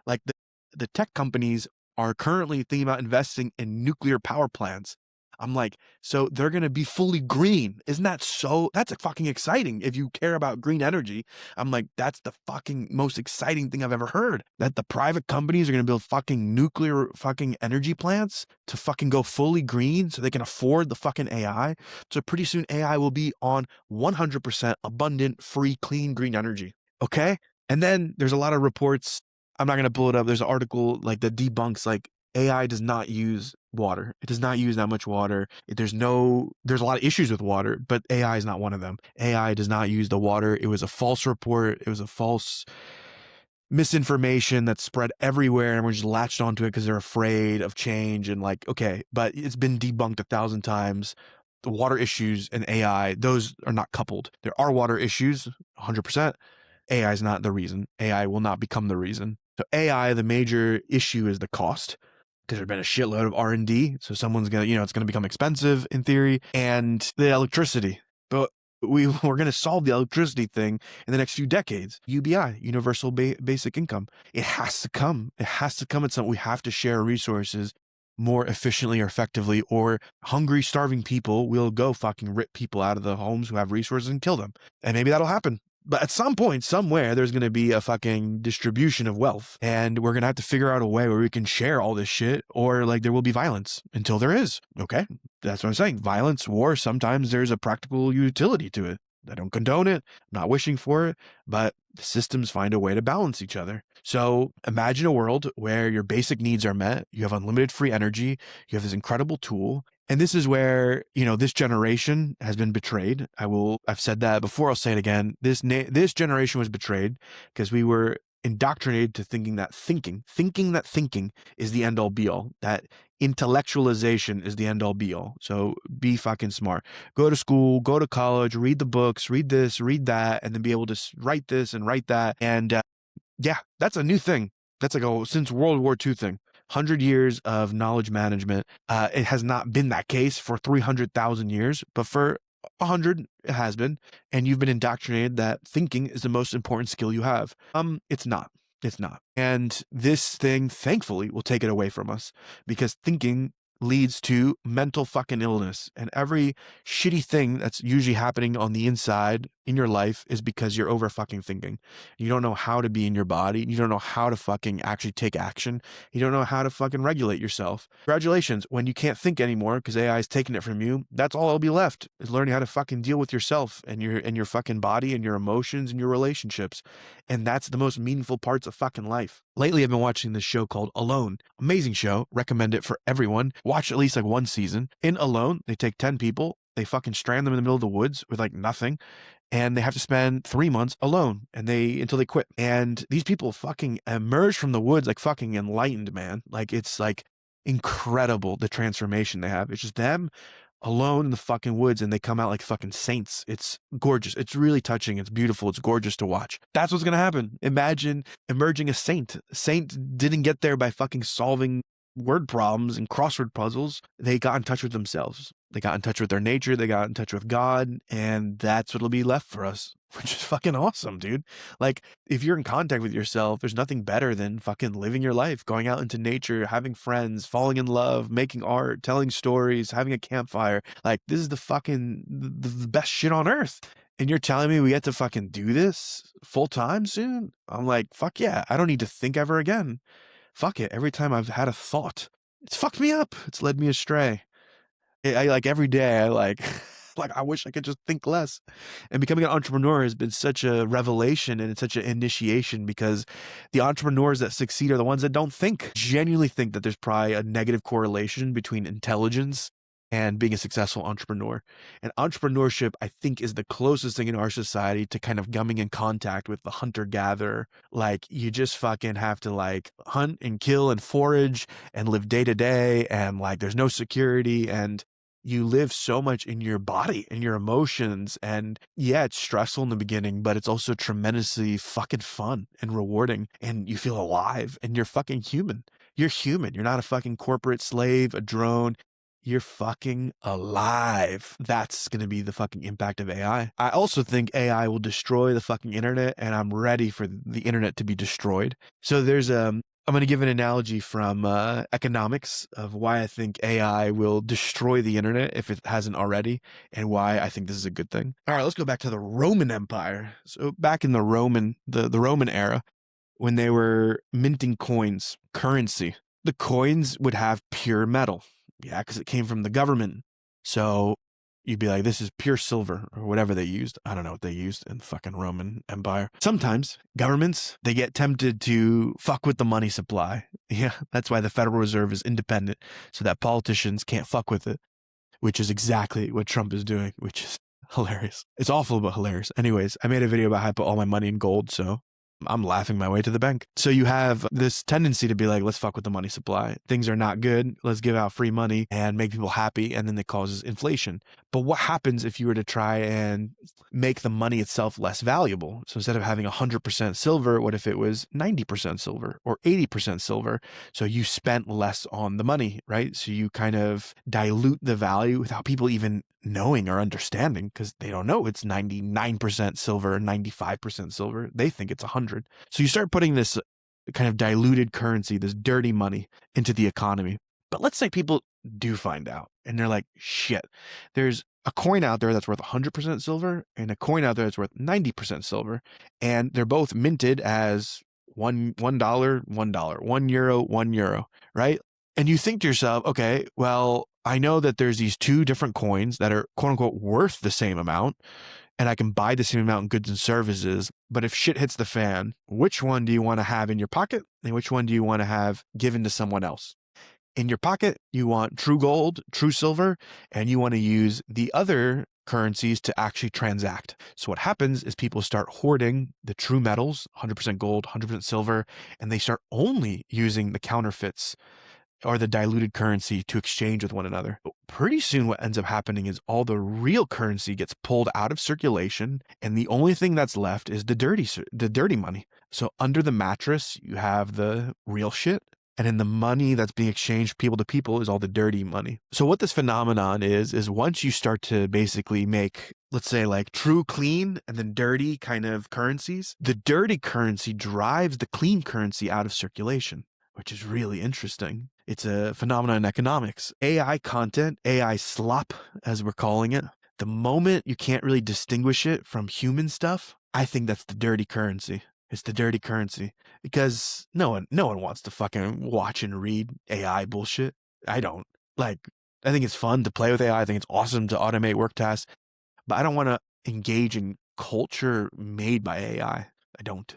Like, the tech companies are currently thinking about investing in nuclear power plants. I'm like, so they're going to be fully green. Isn't that so? That's fucking exciting. If you care about green energy, I'm like, that's the fucking most exciting thing I've ever heard. That the private companies are going to build fucking nuclear fucking energy plants to fucking go fully green so they can afford the fucking AI. So pretty soon AI will be on 100% abundant, free, clean, green energy. Okay? And then there's a lot of reports. I'm not going to pull it up. There's an article like that debunks like AI does not use water. It does not use that much water. There's a lot of issues with water, but AI is not one of them. AI does not use the water. It was a false report. It was a false misinformation that spread everywhere and we're just latched onto it because they're afraid of change and like, okay, but it's been debunked 1,000 times. The water issues and AI, those are not coupled. There are water issues, 100%. AI is not the reason. AI will not become the reason. So AI, the major issue is the cost. Because there's been a shitload of R&D. So someone's going to, it's going to become expensive in theory. And the electricity. But we're going to solve the electricity thing in the next few decades. UBI, universal basic income. It has to come. It has to come at some. We have to share resources more efficiently or effectively, or hungry, starving people will go fucking rip people out of the homes who have resources and kill them. And maybe that'll happen. But at some point, somewhere, there's going to be a fucking distribution of wealth. And we're going to have to figure out a way where we can share all this shit, or like there will be violence until there is. Okay. That's what I'm saying. Violence, war, sometimes there's a practical utility to it. I don't condone it. I'm not wishing for it, but the systems find a way to balance each other. So imagine a world where your basic needs are met. You have unlimited free energy. You have this incredible tool. And this is where, this generation has been betrayed. I've said that before. I'll say it again. This generation was betrayed because we were indoctrinated to thinking that thinking is the end all be all, that intellectualization is the end all be all. So be fucking smart. Go to school, go to college, read the books, read this, read that, and then be able to write this and write that. And yeah, that's a new thing. That's like a since World War II thing. 100 years of knowledge management. It has not been that case for 300,000 years, but for 100 it has been. And you've been indoctrinated that thinking is the most important skill you have. It's not. It's not. And this thing, thankfully, will take it away from us, because thinking leads to mental fucking illness. And every shitty thing that's usually happening on the inside in your life is because you're over fucking thinking. You don't know how to be in your body. You don't know how to fucking actually take action. You don't know how to fucking regulate yourself. Congratulations. When you can't think anymore because AI is taking it from you, that's all that'll be left, is learning how to fucking deal with yourself and your fucking body and your emotions and your relationships. And that's the most meaningful parts of fucking life. Lately, I've been watching this show called Alone. Amazing show. Recommend it for everyone. Watch at least like one season. In Alone, they take 10 people, they fucking strand them in the middle of the woods with like nothing, and they have to spend 3 months alone until they quit. And these people fucking emerge from the woods like fucking enlightened, man. Like, it's like incredible the transformation they have. It's just them alone in the fucking woods, and they come out like fucking saints. It's gorgeous. It's really touching. It's beautiful. It's gorgeous to watch. That's what's going to happen. Imagine emerging a saint. Saint didn't get there by fucking solving word problems and crossword puzzles. They got in touch with themselves. They got in touch with their nature. They got in touch with God, and that's what'll be left for us, which is fucking awesome, dude. Like, if you're in contact with yourself, there's nothing better than fucking living your life, going out into nature, having friends, falling in love, making art, telling stories, having a campfire. Like, this is the best shit on earth. And you're telling me we get to fucking do this full time soon? I'm like, fuck yeah. I don't need to think ever again. Fuck it. Every time I've had a thought, it's fucked me up. It's led me astray. I like every day, I like I wish I could just think less. And becoming an entrepreneur has been such a revelation, and it's such an initiation, because the entrepreneurs that succeed are the ones that don't think. Genuinely think that there's probably a negative correlation between intelligence and being a successful entrepreneur. And entrepreneurship, I think, is the closest thing in our society to kind of coming in contact with the hunter-gatherer. Like, you just fucking have to like hunt and kill and forage and live day to day, and like there's no security, and you live so much in your body and your emotions. And yeah, it's stressful in the beginning, but it's also tremendously fucking fun and rewarding, and you feel alive, and you're fucking human. You're human. You're not a fucking corporate slave, a drone. You're fucking alive. That's going to be the fucking impact of AI. I also think AI will destroy the fucking internet, and I'm ready for the internet to be destroyed. So I'm going to give an analogy from economics of why I think AI will destroy the internet if it hasn't already, and why I think this is a good thing. All right, let's go back to the Roman Empire. So back in the Roman era, when they were minting coins, currency, the coins would have pure metal. Yeah, because it came from the government. So you'd be like, this is pure silver, or whatever they used. I don't know what they used in the fucking Roman Empire. Sometimes governments, they get tempted to fuck with the money supply. Yeah, that's why the Federal Reserve is independent, so that politicians can't fuck with it, which is exactly what Trump is doing, which is hilarious. It's awful, but hilarious. Anyways, I made a video about how I put all my money in gold, so I'm laughing my way to the bank. So you have this tendency to be like, let's fuck with the money supply. Things are not good. Let's give out free money and make people happy. And then it causes inflation. But what happens if you were to try and make the money itself less valuable? So instead of having 100% silver, what if it was 90% silver or 80% silver? So you spent less on the money, right? So you kind of dilute the value without people even knowing or understanding, because they don't know it's 99% silver, 95% silver. They think it's 100. So you start putting this kind of diluted currency, this dirty money, into the economy. But let's say people do find out and they're like, shit, there's a coin out there that's worth 100% silver and a coin out there that's worth 90% silver. And they're both minted as $1, $1, €1, €1, right? And you think to yourself, okay, well, I know that there's these two different coins that are quote unquote worth the same amount, and I can buy the same amount in goods and services. But if shit hits the fan, which one do you want to have in your pocket? And which one do you want to have given to someone else? In your pocket, you want true gold, true silver, and you want to use the other currencies to actually transact. So what happens is people start hoarding the true metals, 100% gold, 100% silver, and they start only using the counterfeits or the diluted currency to exchange with one another. But pretty soon what ends up happening is all the real currency gets pulled out of circulation, and the only thing that's left is the dirty money. So under the mattress, you have the real shit, and in the money that's being exchanged people to people is all the dirty money. So what this phenomenon is once you start to basically make, let's say, like true clean and then dirty kind of currencies, the dirty currency drives the clean currency out of circulation, which is really interesting. It's a phenomenon in economics. AI content, AI slop, as we're calling it, the moment you can't really distinguish it from human stuff, I think that's the dirty currency. It's the dirty currency, because no one wants to fucking watch and read AI bullshit. I don't. Like, I think it's fun to play with AI. I think it's awesome to automate work tasks, but I don't want to engage in culture made by AI. I don't.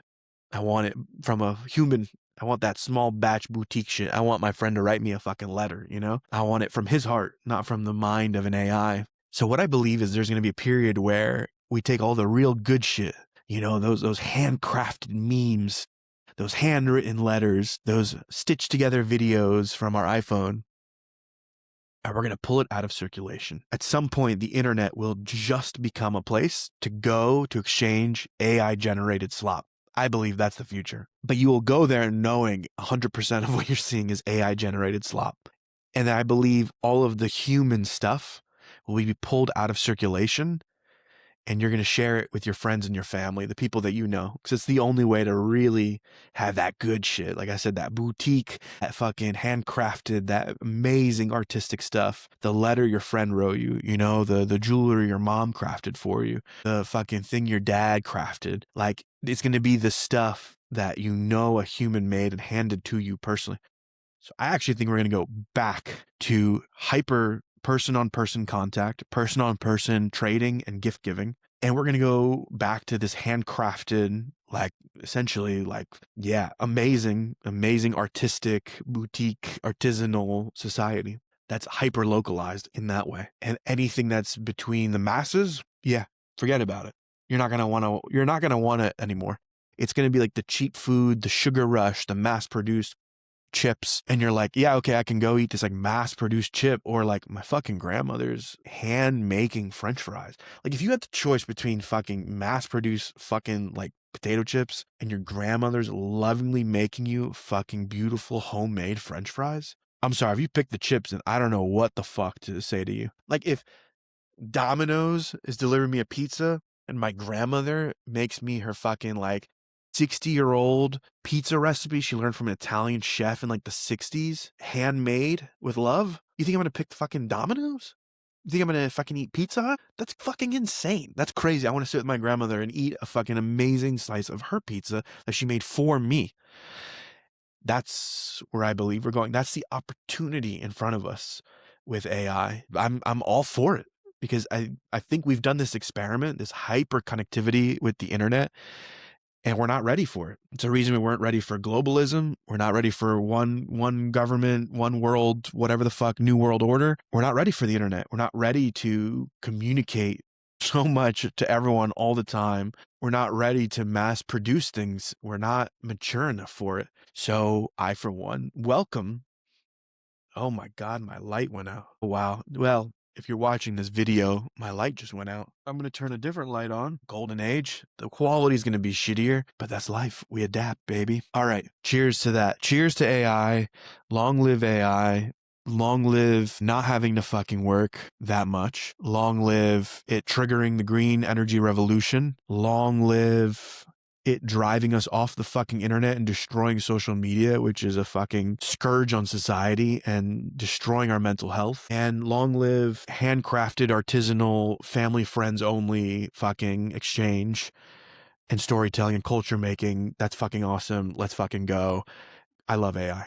I want it from a human. I want that small batch boutique shit. I want my friend to write me a fucking letter, you know? I want it from his heart, not from the mind of an AI. So what I believe is there's going to be a period where we take all the real good shit, you know, those handcrafted memes, those handwritten letters, those stitched together videos from our iPhone, and we're going to pull it out of circulation. At some point, the internet will just become a place to go to exchange AI generated slop. I believe that's the future. But you will go there knowing 100% of what you're seeing is AI generated slop. And I believe all of the human stuff will be pulled out of circulation, and you're going to share it with your friends and your family, the people that you know, because it's the only way to really have that good shit. Like I said, that boutique, that fucking handcrafted, that amazing artistic stuff, the letter your friend wrote you, you know, the jewelry your mom crafted for you, the fucking thing your dad crafted. Like, it's going to be the stuff that you know a human made and handed to you personally. So I actually think we're going to go back to hyper person-on-person contact, person-on-person trading and gift giving. And we're going to go back to this handcrafted, like, essentially, like, yeah, amazing artistic, boutique, artisanal society that's hyper-localized in that way. And anything that's between the masses, yeah, forget about it. You're not going to want it anymore. It's going to be like the cheap food, the sugar rush, the mass-produced chips, and you're like, yeah, okay, I can go eat this like mass-produced chip, or like my fucking grandmother's hand-making French fries. Like, if you had the choice between fucking mass-produced fucking like potato chips and your grandmother's lovingly making you fucking beautiful homemade French fries, I'm sorry, if you pick the chips, and I don't know what the fuck to say to you. Like, if Domino's is delivering me a pizza and my grandmother makes me her fucking like 60-year-old pizza recipe she learned from an Italian chef in like the 60s, handmade with love, you think I'm going to pick the fucking Domino's? You think I'm going to fucking eat Pizza Hut? That's fucking insane. That's crazy. I want to sit with my grandmother and eat a fucking amazing slice of her pizza that she made for me. That's where I believe we're going. That's the opportunity in front of us with AI. I'm all for it, because I think we've done this experiment, this hyper connectivity with the internet, and we're not ready for it. It's a reason we weren't ready for globalism. We're not ready for one government, one world, whatever the fuck, new world order. We're not ready for the internet. We're not ready to communicate so much to everyone all the time. We're not ready to mass produce things. We're not mature enough for it. So I, for one, welcome. Oh my God, my light went out. Wow. Well, if you're watching this video, my light just went out. I'm going to turn a different light on. Golden age. The quality is going to be shittier, but that's life. We adapt, baby. All right. Cheers to that. Cheers to AI. Long live AI. Long live not having to fucking work that much. Long live it triggering the green energy revolution. Long live it driving us off the fucking internet and destroying social media, which is a fucking scourge on society and destroying our mental health. And long live handcrafted, artisanal, family friends only fucking exchange and storytelling and culture making. That's fucking awesome. Let's fucking go. I love AI.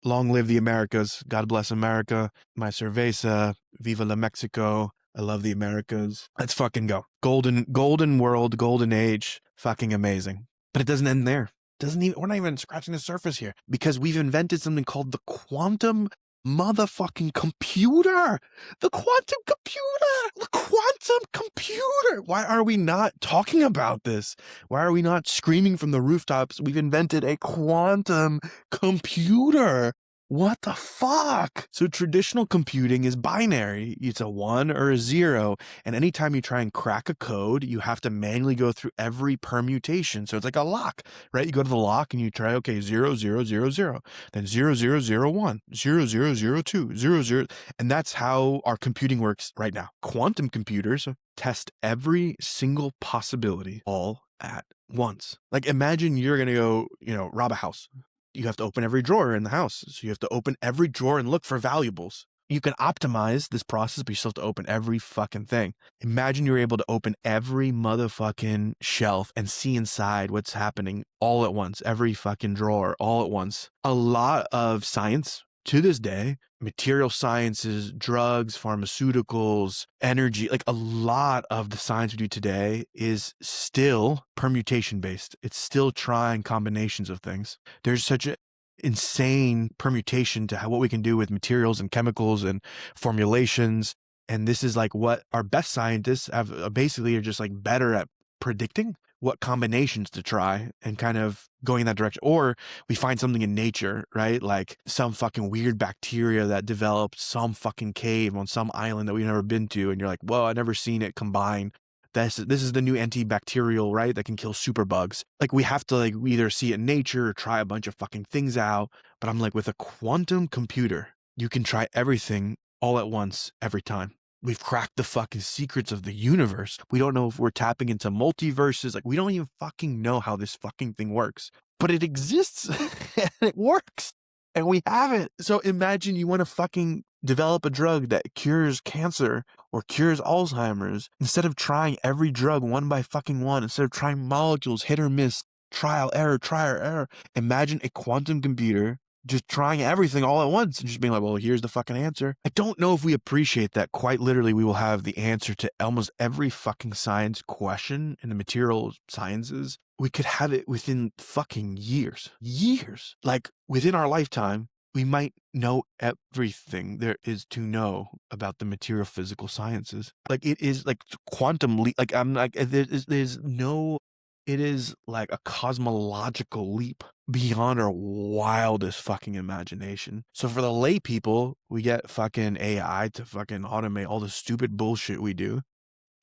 Long live the Americas. God bless America. My cerveza. Viva la Mexico. I love the Americas. Let's fucking go. Golden world, golden age. Fucking amazing. But it doesn't end there. We're not even scratching the surface here, because we've invented something called the quantum motherfucking computer. The quantum computer. The quantum computer. Why are we not talking about this? Why are we not screaming from the rooftops? We've invented a quantum computer. What the fuck? So traditional computing is binary. It's a 1 or a 0. And anytime you try and crack a code, you have to manually go through every permutation. So it's like a lock, right? You go to the lock and you try, okay, 0, 0, 0, 0, then 0, 0, 0, 1, 0, 0, 0, 2, 0, 0. And that's how our computing works right now. Quantum computers test every single possibility all at once. Like imagine you're going to go, rob a house. You have to open every drawer in the house. So you have to open every drawer and look for valuables. You can optimize this process, but you still have to open every fucking thing. Imagine you're able to open every motherfucking shelf and see inside what's happening all at once, every fucking drawer all at once. A lot of science to this day, material sciences, drugs, pharmaceuticals, energy, like a lot of the science we do today is still permutation based. It's still trying combinations of things. There's such an insane permutation to what we can do with materials and chemicals and formulations. And this is like what our best scientists have basically are just like better at predicting what combinations to try and kind of going in that direction. Or we find something in nature, right? Like some fucking weird bacteria that developed some fucking cave on some island that we've never been to. And you're like, whoa, I've never seen it combine. This is the new antibacterial, right? That can kill superbugs. Like we have to we either see it in nature or try a bunch of fucking things out. But I'm like, with a quantum computer, you can try everything all at once, every time. We've cracked the fucking secrets of the universe. We don't know if we're tapping into multiverses. Like we don't even fucking know how this fucking thing works, but it exists and it works and we have it. So imagine you want to fucking develop a drug that cures cancer or cures Alzheimer's. Instead of trying every drug one by fucking one, instead of trying molecules, hit or miss, trial, error, imagine a quantum computer just trying everything all at once and just being like, well, here's the fucking answer. I don't know if we appreciate that. Quite literally, we will have the answer to almost every fucking science question in the material sciences. We could have it within fucking years. Like within our lifetime, we might know everything there is to know about the material physical sciences. Like it is like quantum leap. Like I'm like, there's no, it is like a cosmological leap beyond our wildest fucking imagination. So for the lay people, we get fucking AI to fucking automate all the stupid bullshit we do.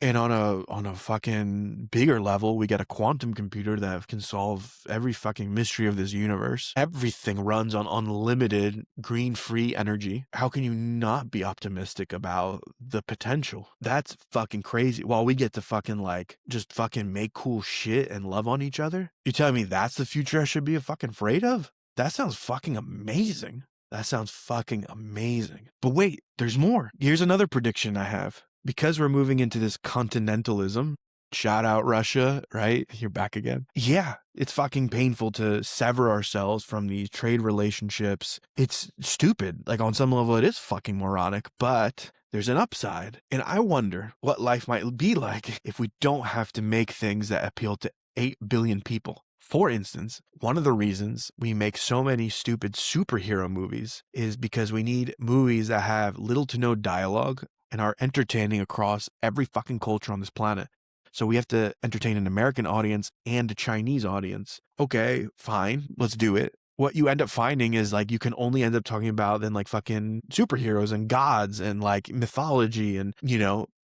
And on a fucking bigger level, we get a quantum computer that can solve every fucking mystery of this universe. Everything runs on unlimited green free energy. How can you not be optimistic about the potential? That's fucking crazy. While we get to fucking just fucking make cool shit and love on each other. You telling me that's the future I should be fucking afraid of? That sounds fucking amazing. That sounds fucking amazing. But wait, there's more. Here's another prediction I have. Because we're moving into this continentalism, shout out Russia, right? You're back again. Yeah, it's fucking painful to sever ourselves from these trade relationships. It's stupid. Like on some level, it is fucking moronic, but there's an upside. And I wonder what life might be like if we don't have to make things that appeal to 8 billion people. For instance, one of the reasons we make so many stupid superhero movies is because we need movies that have little to no dialogue and are entertaining across every fucking culture on this planet. So we have to entertain an American audience and a Chinese audience. Okay, fine, let's do it. What you end up finding is you can only end up talking about then fucking superheroes and gods and mythology and,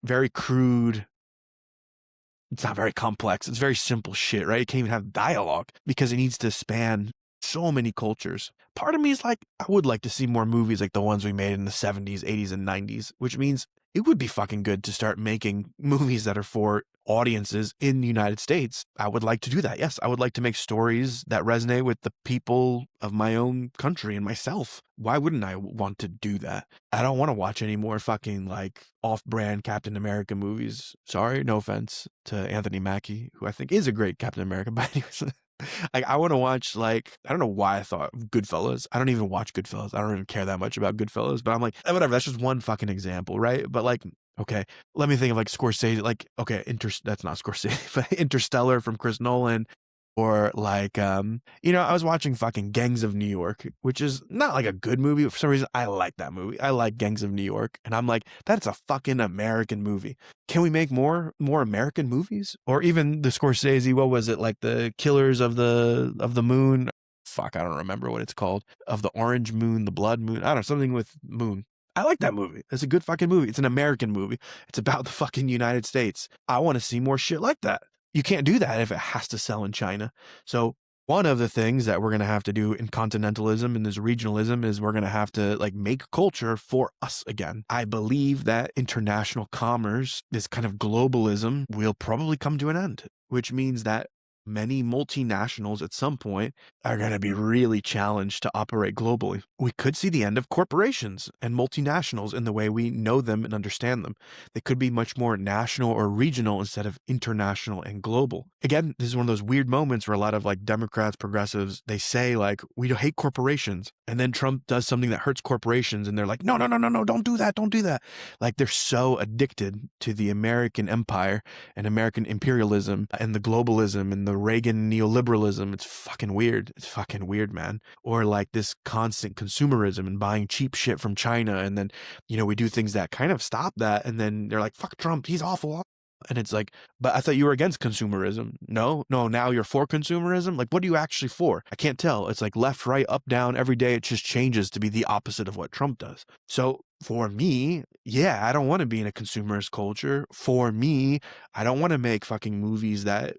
very crude. It's not very complex. It's very simple shit, right? It can't even have dialogue because it needs to span so many cultures. Part of me is like, I would like to see more movies like the ones we made in the 70s, 80s, and 90s, which means it would be fucking good to start making movies that are for audiences in the United States. I would like to do that. Yes, I would like to make stories that resonate with the people of my own country and myself. Why wouldn't I want to do that? I don't want to watch any more fucking like off-brand Captain America movies. Sorry, no offense to Anthony Mackie, who I think is a great Captain America, but anyways. Like, I want to watch, like, I don't know why I thought Goodfellas. I don't even watch Goodfellas. I don't even care that much about Goodfellas, but I'm like, whatever, that's just one fucking example, right? But like, okay, let me think of like Scorsese, like, okay, that's not Scorsese, but Interstellar from Chris Nolan, or like, I was watching fucking Gangs of New York, which is not like a good movie, but for some reason, I like that movie. I like Gangs of New York, and I'm like, that's a fucking American movie. Can we make more American movies? Or even the Scorsese, what was it, like the Killers of the Moon? Fuck, I don't remember what it's called. Of the Orange Moon, the Blood Moon, I don't know, something with moon. I like that movie. It's a good fucking movie. It's an American movie. It's about the fucking United States. I want to see more shit like that. You can't do that if it has to sell in China. So one of the things that we're going to have to do in continentalism and this regionalism is we're going to have to like make culture for us again. I believe that international commerce, this kind of globalism, will probably come to an end, which means that many multinationals at some point are going to be really challenged to operate globally. We could see the end of corporations and multinationals in the way we know them and understand them. They could be much more national or regional instead of international and global. Again, this is one of those weird moments where a lot of like Democrats, progressives, they say like, we hate corporations. And then Trump does something that hurts corporations and they're like, no, don't do that. Don't do that. Like they're so addicted to the American empire and American imperialism and the globalism and the Reagan neoliberalism. It's fucking weird. It's fucking weird, man. Or like this constant consumerism and buying cheap shit from China. And then, we do things that kind of stop that. And then they're like, fuck Trump. He's awful. And it's like, but I thought you were against consumerism. No, now you're for consumerism? Like, what are you actually for? I can't tell. It's like left, right, up, down. Every day it just changes to be the opposite of what Trump does. So for me, yeah, I don't want to be in a consumerist culture. For me, I don't want to make fucking movies that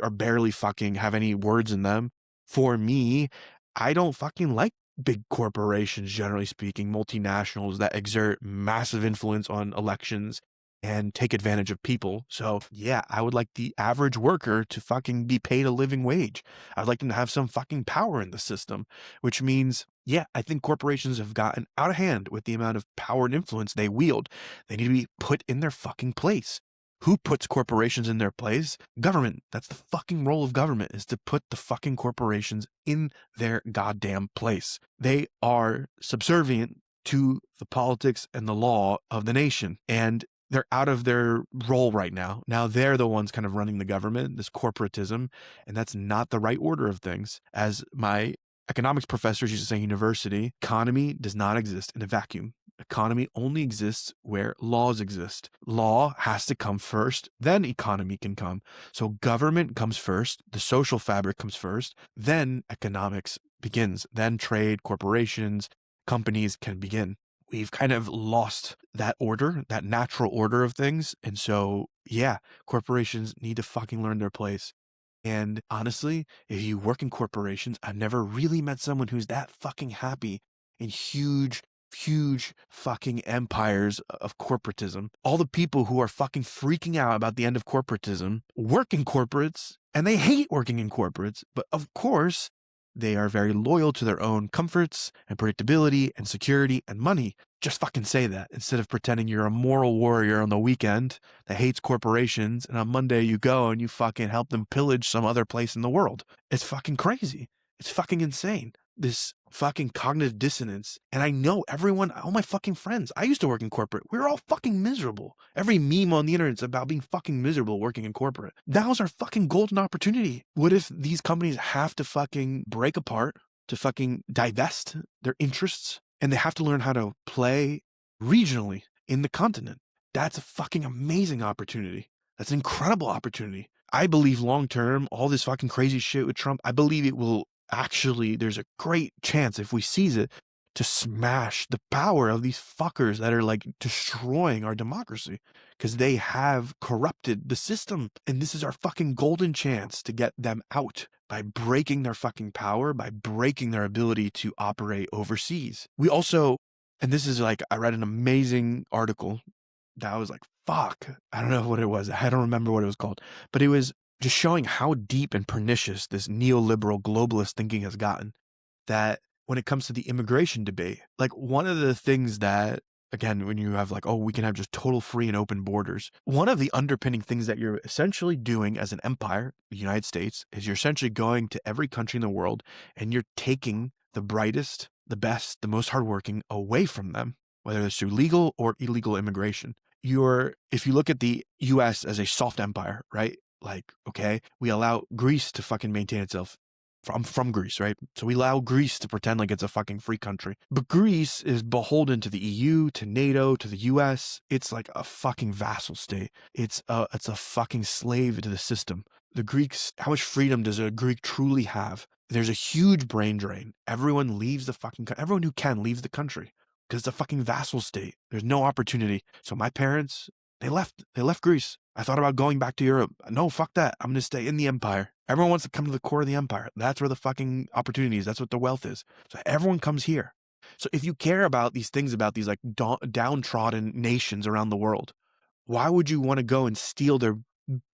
are barely fucking have any words in them. For me, I don't fucking like big corporations, generally speaking, multinationals that exert massive influence on elections and take advantage of people. So yeah, I would like the average worker to fucking be paid a living wage. I'd like them to have some fucking power in the system, which means, yeah, I think corporations have gotten out of hand with the amount of power and influence they wield. They need to be put in their fucking place. Who puts corporations in their place? Government. That's the fucking role of government, is to put the fucking corporations in their goddamn place. They are subservient to the politics and the law of the nation. And they're out of their role right now. Now they're the ones kind of running the government, this corporatism, and that's not the right order of things. As my economics professors used to say in university, economy does not exist in a vacuum. Economy only exists where laws exist. Law has to come first, then economy can come. So government comes first, the social fabric comes first, then economics begins. Then trade, corporations, companies can begin. We've kind of lost that order, that natural order of things. And so, yeah, corporations need to fucking learn their place. And honestly, if you work in corporations, I've never really met someone who's that fucking happy in huge fucking empires of corporatism. All the people who are fucking freaking out about the end of corporatism work in corporates and they hate working in corporates. But of course, they are very loyal to their own comforts and predictability and security and money. Just fucking say that instead of pretending you're a moral warrior on the weekend that hates corporations and on Monday you go and you fucking help them pillage some other place in the world. It's fucking crazy. It's fucking insane. This fucking cognitive dissonance. And I know everyone, all my fucking friends, I used to work in corporate. We were all fucking miserable. Every meme on the internet's about being fucking miserable working in corporate. Now's our fucking golden opportunity. What if these companies have to fucking break apart, to fucking divest their interests, and they have to learn how to play regionally in the continent? That's a fucking amazing opportunity. That's an incredible opportunity. I believe long term, all this fucking crazy shit with Trump, I believe it will actually, there's a great chance if we seize it to smash the power of these fuckers that are like destroying our democracy because they have corrupted the system. And this is our fucking golden chance to get them out by breaking their fucking power, by breaking their ability to operate overseas. We also, and this is like, I read an amazing article that was like, fuck, I don't know what it was. I don't remember what it was called, but it was just showing how deep and pernicious this neoliberal globalist thinking has gotten, that when it comes to the immigration debate, like one of the things that, again, when you have like, oh, we can have just total free and open borders, one of the underpinning things that you're essentially doing as an empire, the United States, is you're essentially going to every country in the world and you're taking the brightest, the best, the most hardworking away from them, whether it's through legal or illegal immigration. If you look at the US as a soft empire, right? Like, okay, we allow Greece to fucking maintain itself. From Greece, right? So we allow Greece to pretend like it's a fucking free country. But Greece is beholden to the EU, to NATO, to the US. It's like a fucking vassal state. It's a fucking slave to the system. The Greeks, how much freedom does a Greek truly have? There's a huge brain drain. Everyone who can leaves the country because it's a fucking vassal state. There's no opportunity. So my parents, they left Greece. I thought about going back to Europe. No, fuck that. I'm going to stay in the empire. Everyone wants to come to the core of the empire. That's where the fucking opportunity is. That's what the wealth is. So everyone comes here. So if you care about these things, about these like downtrodden nations around the world, why would you want to go and steal their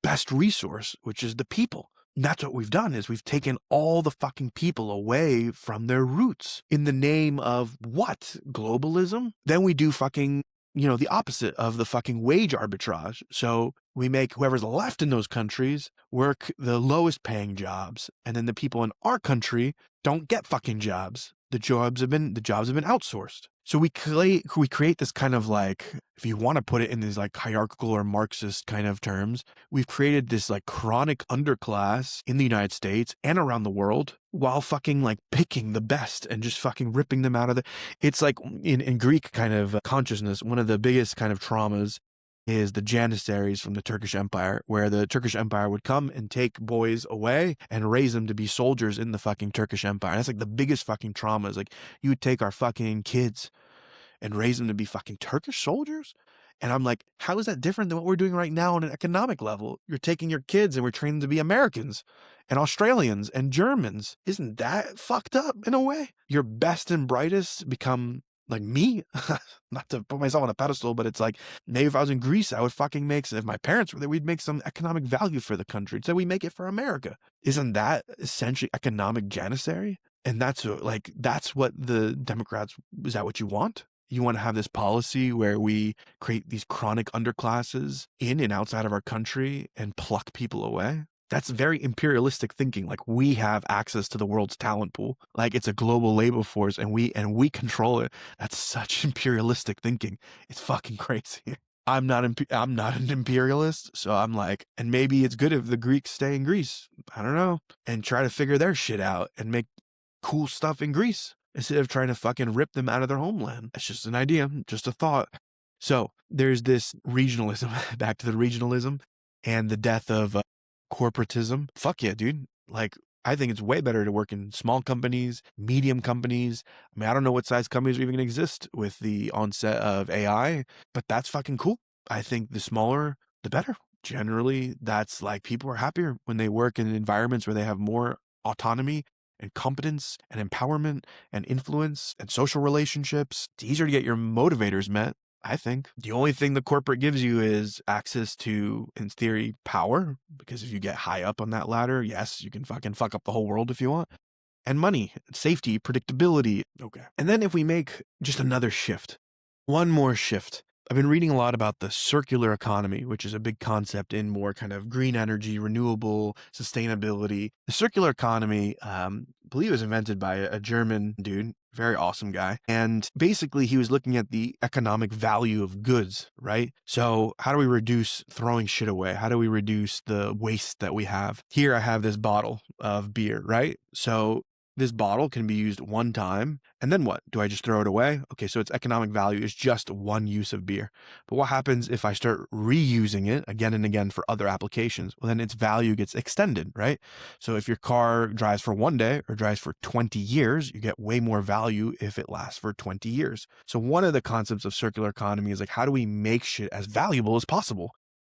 best resource, which is the people? And that's what we've done, is we've taken all the fucking people away from their roots in the name of what? Globalism? Then we do fucking, the opposite of the fucking wage arbitrage. So we make whoever's left in those countries work the lowest paying jobs. And then the people in our country don't get fucking jobs. The jobs have been outsourced. So we create this kind of like, if you want to put it in these like hierarchical or Marxist kind of terms, we've created this like chronic underclass in the United States and around the world while fucking like picking the best and just fucking ripping them out of it's like in Greek kind of consciousness, one of the biggest kind of traumas is the Janissaries from the Turkish Empire, where the Turkish Empire would come and take boys away and raise them to be soldiers in the fucking Turkish Empire. And that's like the biggest fucking trauma, is like, you would take our fucking kids and raise them to be fucking Turkish soldiers? And I'm like, how is that different than what we're doing right now on an economic level? You're taking your kids and we're training them to be Americans and Australians and Germans. Isn't that fucked up in a way? Your best and brightest become like me. Not to put myself on a pedestal, but it's like, maybe if I was in Greece, I would fucking if my parents were there, we'd make some economic value for the country. So we make it for America. Isn't that essentially economic janissary? And that's what the Democrats, is that what you want? You want to have this policy where we create these chronic underclasses in and outside of our country and pluck people away? That's very imperialistic thinking. Like, we have access to the world's talent pool. Like, it's a global labor force and we control it. That's such imperialistic thinking. It's fucking crazy. I'm not an imperialist, so I'm like, and maybe it's good if the Greeks stay in Greece. I don't know. And try to figure their shit out and make cool stuff in Greece instead of trying to fucking rip them out of their homeland. That's just an idea, just a thought. So there's this regionalism, back to the regionalism and the death of corporatism. Fuck yeah, dude. Like, I think it's way better to work in small companies, medium companies. I mean, I don't know what size companies are even going to exist with the onset of AI, but that's fucking cool. I think the smaller, the better. Generally, that's like, people are happier when they work in environments where they have more autonomy and competence and empowerment and influence and social relationships. It's easier to get your motivators met. I think the only thing the corporate gives you is access to, in theory, power, because if you get high up on that ladder, yes, you can fucking fuck up the whole world if you want. And money, safety, predictability. Okay. And then if we make just another shift, one more shift. I've been reading a lot about the circular economy, which is a big concept in more kind of green energy, renewable, sustainability. The circular economy, I believe it was invented by a German dude, very awesome guy. And basically he was looking at the economic value of goods, right? So how do we reduce throwing shit away? How do we reduce the waste that we have? Here I have this bottle of beer, right? So This bottle can be used one time, and then what? Do I just throw it away? Okay, so its economic value is just one use of beer. But what happens if I start reusing it again and again for other applications? Well, then its value gets extended, right? So if your car drives for one day or drives for 20 years, you get way more value if it lasts for 20 years. So one of the concepts of circular economy is like, how do we make shit as valuable as possible?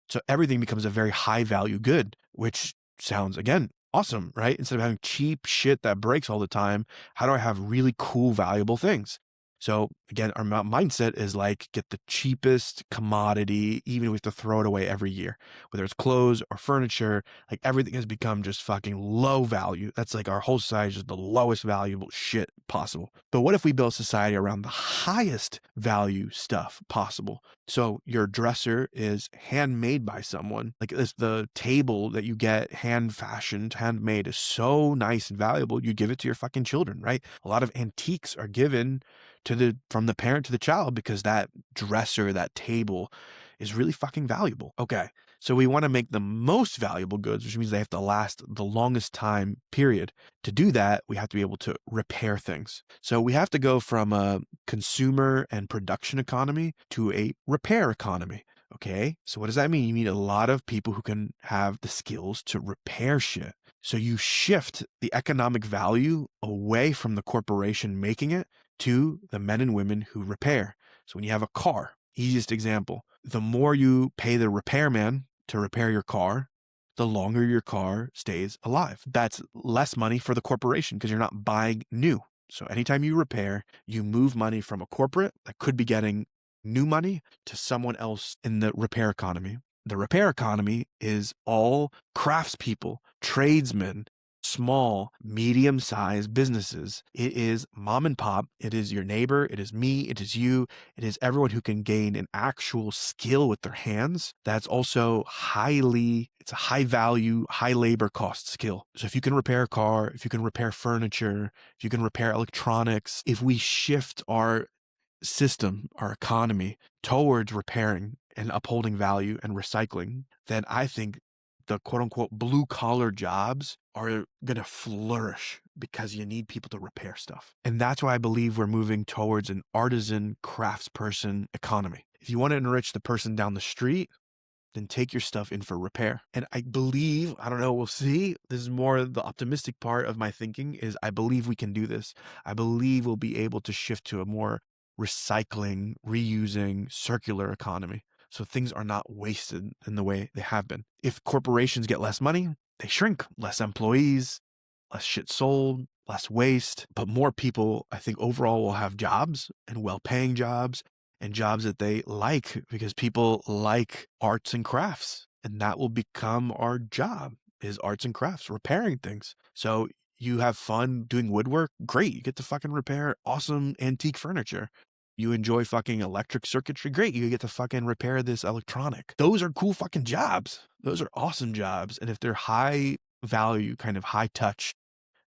So everything becomes a very high value good, which sounds, again, awesome, right? Instead of having cheap shit that breaks all the time, how do I have really cool, valuable things? So again, our mindset is like, get the cheapest commodity, even if we have to throw it away every year, whether it's clothes or furniture. Like everything has become just fucking low value. That's like our whole society is just the lowest valuable shit possible. But what if we build society around the highest value stuff possible? So your dresser is handmade by someone. Like the table that you get hand fashioned, handmade is so nice and valuable. You give it to your fucking children, right? A lot of antiques are given from the parent to the child because that dresser, that table is really fucking valuable. Okay. So we want to make the most valuable goods, which means they have to last the longest time period. To do that, we have to be able to repair things. So we have to go from a consumer and production economy to a repair economy. Okay. So what does that mean? You need a lot of people who can have the skills to repair shit. So you shift the economic value away from the corporation making it to the men and women who repair. So when you have a car, easiest example, the more you pay the repairman to repair your car, the longer your car stays alive. That's less money for the corporation because you're not buying new. So anytime you repair, you move money from a corporate that could be getting new money to someone else in the repair economy. The repair economy is all craftspeople, tradesmen, small, medium-sized businesses. It is mom and pop. It is your neighbor. It is me. It is you. It is everyone who can gain an actual skill with their hands. That's also it's a high value, high labor cost skill. So if you can repair a car, if you can repair furniture, if you can repair electronics, if we shift our system, our economy towards repairing and upholding value and recycling, then I think the quote unquote blue collar jobs are going to flourish because you need people to repair stuff. And that's why I believe we're moving towards an artisan craftsperson economy. If you want to enrich the person down the street, then take your stuff in for repair. And I believe, I don't know, we'll see. This is more the optimistic part of my thinking is I believe we can do this. I believe we'll be able to shift to a more recycling, reusing, circular economy. So things are not wasted in the way they have been. If corporations get less money, they shrink, less employees, less shit sold, less waste, but more people, I think overall will have jobs and well-paying jobs and jobs that they like because people like arts and crafts. And that will become our job is arts and crafts, repairing things. So you have fun doing woodwork, great. You get to fucking repair awesome antique furniture. You enjoy fucking electric circuitry, great. You get to fucking repair this electronic. Those are cool fucking jobs. Those are awesome jobs. And if they're high value, kind of high touch,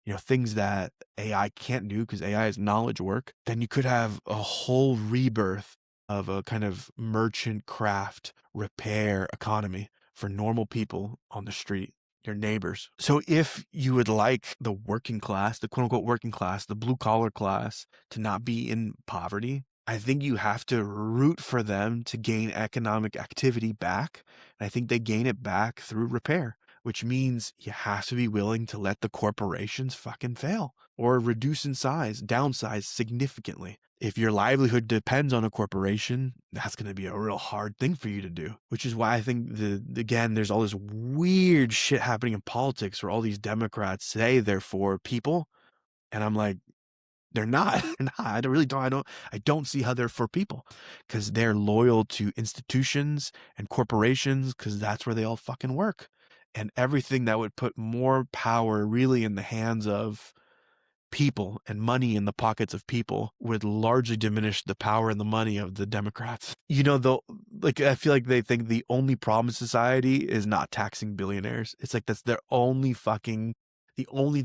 things that AI can't do because AI is knowledge work, then you could have a whole rebirth of a kind of merchant craft repair economy for normal people on the street, your neighbors. So if you would like the working class, the quote unquote working class, the blue collar class to not be in poverty, I think you have to root for them to gain economic activity back. And I think they gain it back through repair, which means you have to be willing to let the corporations fucking fail or reduce in size, downsize significantly. If your livelihood depends on a corporation, that's going to be a real hard thing for you to do, which is why I think again, there's all this weird shit happening in politics where all these Democrats say they're for people. And I'm like, they're not. They're not. I don't see how they're for people because they're loyal to institutions and corporations because that's where they all fucking work. And everything that would put more power really in the hands of people and money in the pockets of people would largely diminish the power and the money of the Democrats. I feel like they think the only problem in society is not taxing billionaires. It's like that's the only thing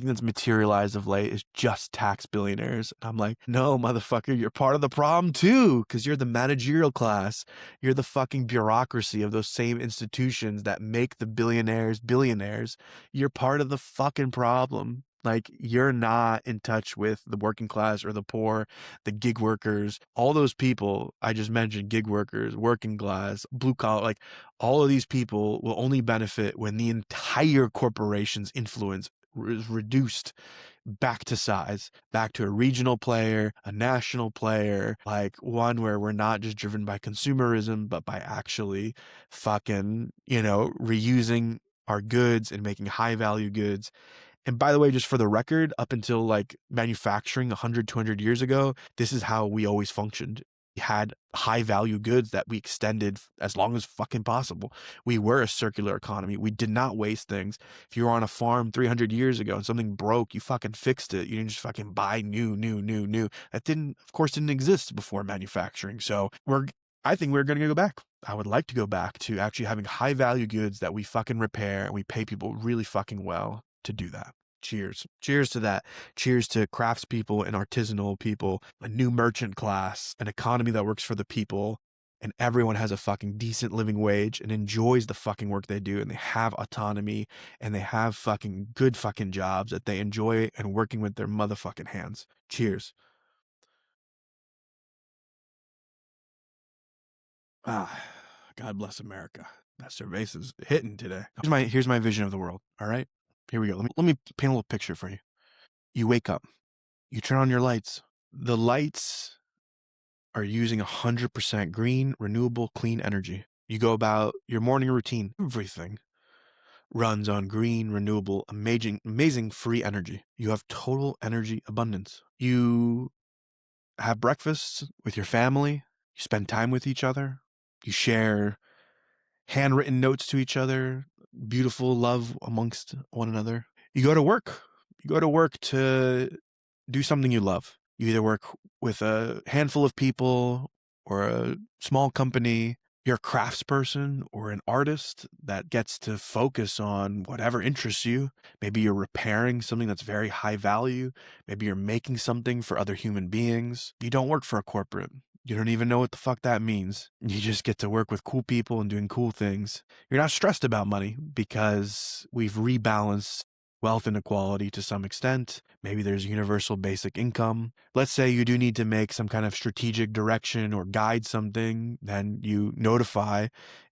that's materialized of late is just tax billionaires. And I'm like, no, motherfucker, you're part of the problem too, because you're the managerial class. You're the fucking bureaucracy of those same institutions that make the billionaires billionaires. You're part of the fucking problem. Like, you're not in touch with the working class or the poor, the gig workers, all those people I just mentioned, gig workers, working class, blue collar, like all of these people will only benefit when the entire corporation's influence is reduced back to size, back to a regional player, a national player, like one where we're not just driven by consumerism, but by actually fucking, reusing our goods and making high value goods. And by the way, just for the record, up until like manufacturing 100, 200 years ago, this is how we always functioned. We had high value goods that we extended as long as fucking possible. We were a circular economy. We did not waste things. If you were on a farm 300 years ago and something broke, you fucking fixed it. You didn't just fucking buy new. That of course, didn't exist before manufacturing. So I think we're going to go back. I would like to go back to actually having high value goods that we fucking repair and we pay people really fucking well to do that. Cheers. Cheers to that. Cheers to craftspeople and artisanal people, a new merchant class, an economy that works for the people, and everyone has a fucking decent living wage and enjoys the fucking work they do, and they have autonomy, and they have fucking good fucking jobs that they enjoy and working with their motherfucking hands. Cheers. God bless America. That cerveza's hitting today. Here's my vision of the world. All right, here we go. Let me paint a little picture for you. You wake up. You turn on your lights. The lights are using 100% green, renewable, clean energy. You go about your morning routine. Everything runs on green, renewable, amazing free energy. You have total energy abundance. You have breakfast with your family. You spend time with each other. You share handwritten notes to each other, beautiful love amongst one another. You go to work. You go to work to do something you love. You either work with a handful of people or a small company. You're a craftsperson or an artist that gets to focus on whatever interests you. Maybe you're repairing something that's very high value. Maybe you're making something for other human beings. You don't work for a corporate. You don't even know what the fuck that means. You just get to work with cool people and doing cool things. You're not stressed about money because we've rebalanced wealth inequality to some extent. Maybe there's universal basic income. Let's say you do need to make some kind of strategic direction or guide something, then you notify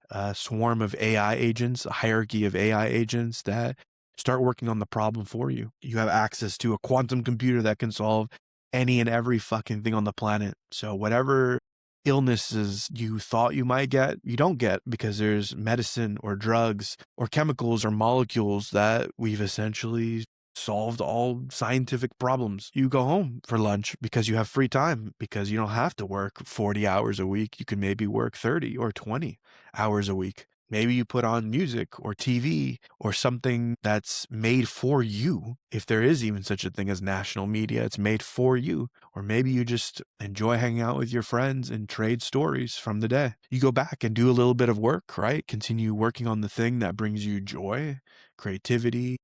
a swarm of AI agents, a hierarchy of AI agents that start working on the problem for you. You have access to a quantum computer that can solve any and every fucking thing on the planet. So whatever illnesses you thought you might get, you don't get because there's medicine or drugs or chemicals or molecules that we've essentially solved all scientific problems. You go home for lunch because you have free time, because you don't have to work 40 hours a week. You can maybe work 30 or 20 hours a week. Maybe you put on music or TV or something that's made for you. If there is even such a thing as national media, it's made for you. Or maybe you just enjoy hanging out with your friends and trade stories from the day. You go back and do a little bit of work, right? Continue working on the thing that brings you joy, creativity,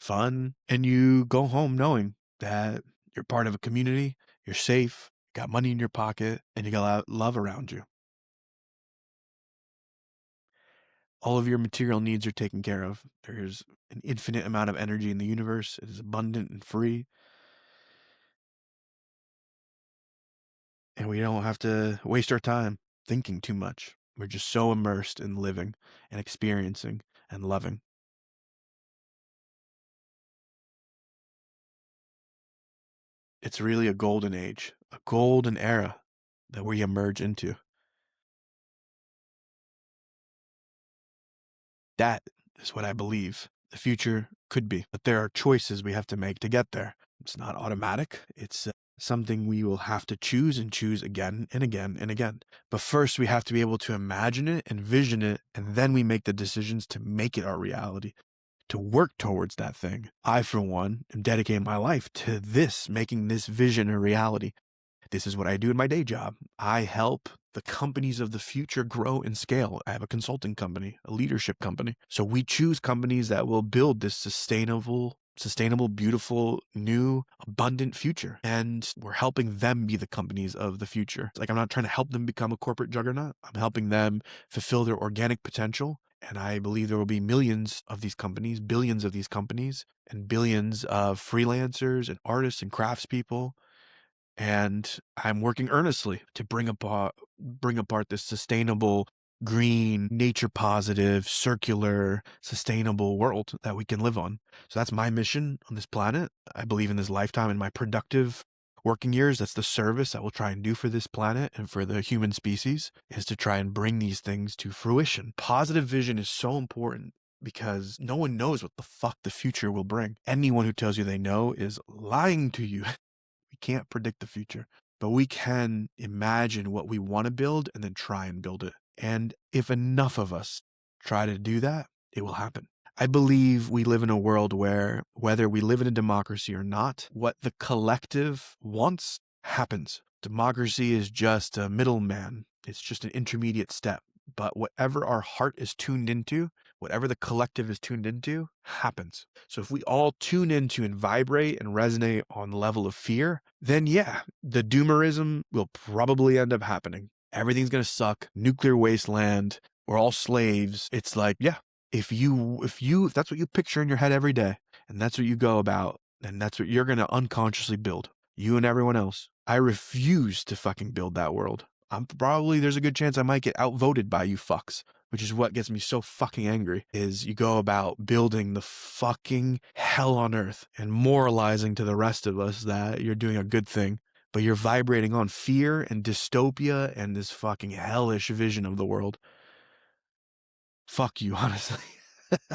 fun, and you go home knowing that you're part of a community, you're safe, you got money in your pocket, and you got love around you. All of your material needs are taken care of. There's an infinite amount of energy in the universe. It is abundant and free. And we don't have to waste our time thinking too much. We're just so immersed in living and experiencing and loving. It's really a golden age, a golden era that we emerge into. That is what I believe the future could be. But there are choices we have to make to get there. It's not automatic. It's something we will have to choose and choose again and again and again. But first, we have to be able to imagine it, envision it, and then we make the decisions to make it our reality, to work towards that thing. I, for one, am dedicating my life to this, making this vision a reality. This is what I do in my day job. I help the companies of the future grow and scale. I have a consulting company, a leadership company. So we choose companies that will build this sustainable sustainable, beautiful, new, abundant future. And we're helping them be the companies of the future. Like, I'm not trying to help them become a corporate juggernaut. I'm helping them fulfill their organic potential. And I believe there will be millions of these companies, billions of these companies, and billions of freelancers and artists and craftspeople. And I'm working earnestly to bring apart this sustainable, green, nature positive, circular, sustainable world that we can live on. So that's my mission on this planet. I believe in this lifetime, in my productive working years, that's the service I will try and do for this planet and for the human species, is to try and bring these things to fruition. Positive vision is so important because no one knows what the fuck the future will bring. Anyone who tells you they know is lying to you. We can't predict the future, but we can imagine what we want to build and then try and build it. And if enough of us try to do that, it will happen. I believe we live in a world where, whether we live in a democracy or not, what the collective wants happens. Democracy is just a middleman. It's just an intermediate step. But whatever our heart is tuned into, whatever the collective is tuned into, happens. So if we all tune into and vibrate and resonate on the level of fear, then yeah, the doomerism will probably end up happening. Everything's going to suck. Nuclear wasteland. We're all slaves. It's like, yeah, if that's what you picture in your head every day, and that's what you go about, and that's what you're going to unconsciously build, you and everyone else. I refuse to fucking build that world. There's a good chance I might get outvoted by you fucks, which is what gets me so fucking angry, is you go about building the fucking hell on earth and moralizing to the rest of us that you're doing a good thing, but you're vibrating on fear and dystopia and this fucking hellish vision of the world. Fuck you, honestly,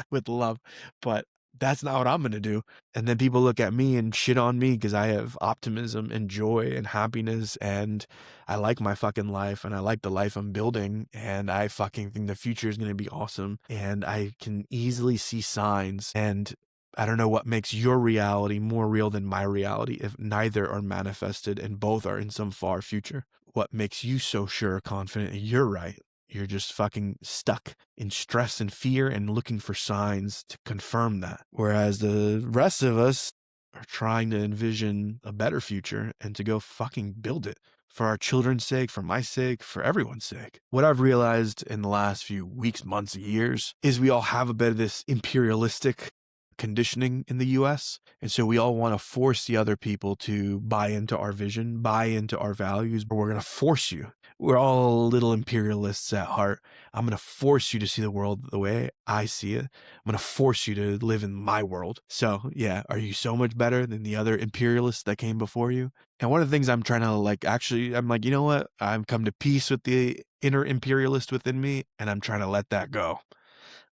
with love, but that's not what I'm going to do. And then people look at me and shit on me because I have optimism and joy and happiness, and I like my fucking life, and I like the life I'm building, and I fucking think the future is going to be awesome, and I can easily see signs. And I don't know what makes your reality more real than my reality if neither are manifested and both are in some far future. What makes you so sure, confident you're right? You're just fucking stuck in stress and fear and looking for signs to confirm that. Whereas the rest of us are trying to envision a better future and to go fucking build it for our children's sake, for my sake, for everyone's sake. What I've realized in the last few weeks, months, years is we all have a bit of this imperialistic conditioning in the US. And so we all want to force the other people to buy into our vision, buy into our values, but we're going to force you. We're all little imperialists at heart. I'm going to force you to see the world the way I see it. I'm going to force you to live in my world. So yeah, are you so much better than the other imperialists that came before you? And one of the things I'm trying to I'm like, you know what? I've come to peace with the inner imperialist within me, and I'm trying to let that go.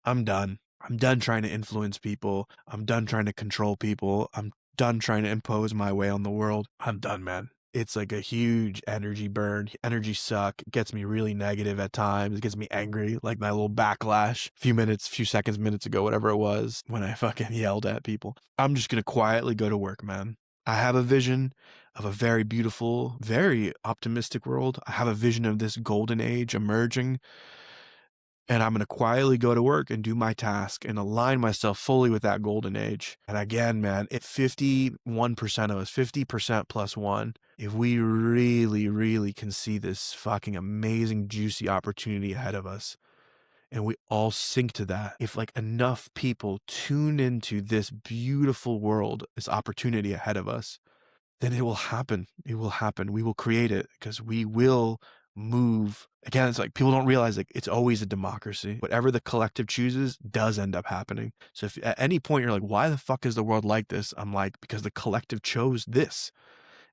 I'm done. I'm done trying to influence people. I'm done trying to control people. I'm done trying to impose my way on the world. I'm done, man. It's like a huge energy burn, energy suck. It gets me really negative at times. It gets me angry, like my little backlash minutes ago, whatever it was, when I fucking yelled at people. I'm just going to quietly go to work, man. I have a vision of a very beautiful, very optimistic world. I have a vision of this golden age emerging. And I'm going to quietly go to work and do my task and align myself fully with that golden age. And again, man, if 51% of us, 50% plus one, if we really, really can see this fucking amazing, juicy opportunity ahead of us, and we all sync to that, if like enough people tune into this beautiful world, this opportunity ahead of us, then it will happen. It will happen. We will create it because we will move. Again, it's like people don't realize like it's always a democracy. Whatever the collective chooses does end up happening. So if at any point you're like, why the fuck is the world like this? I'm like, because the collective chose this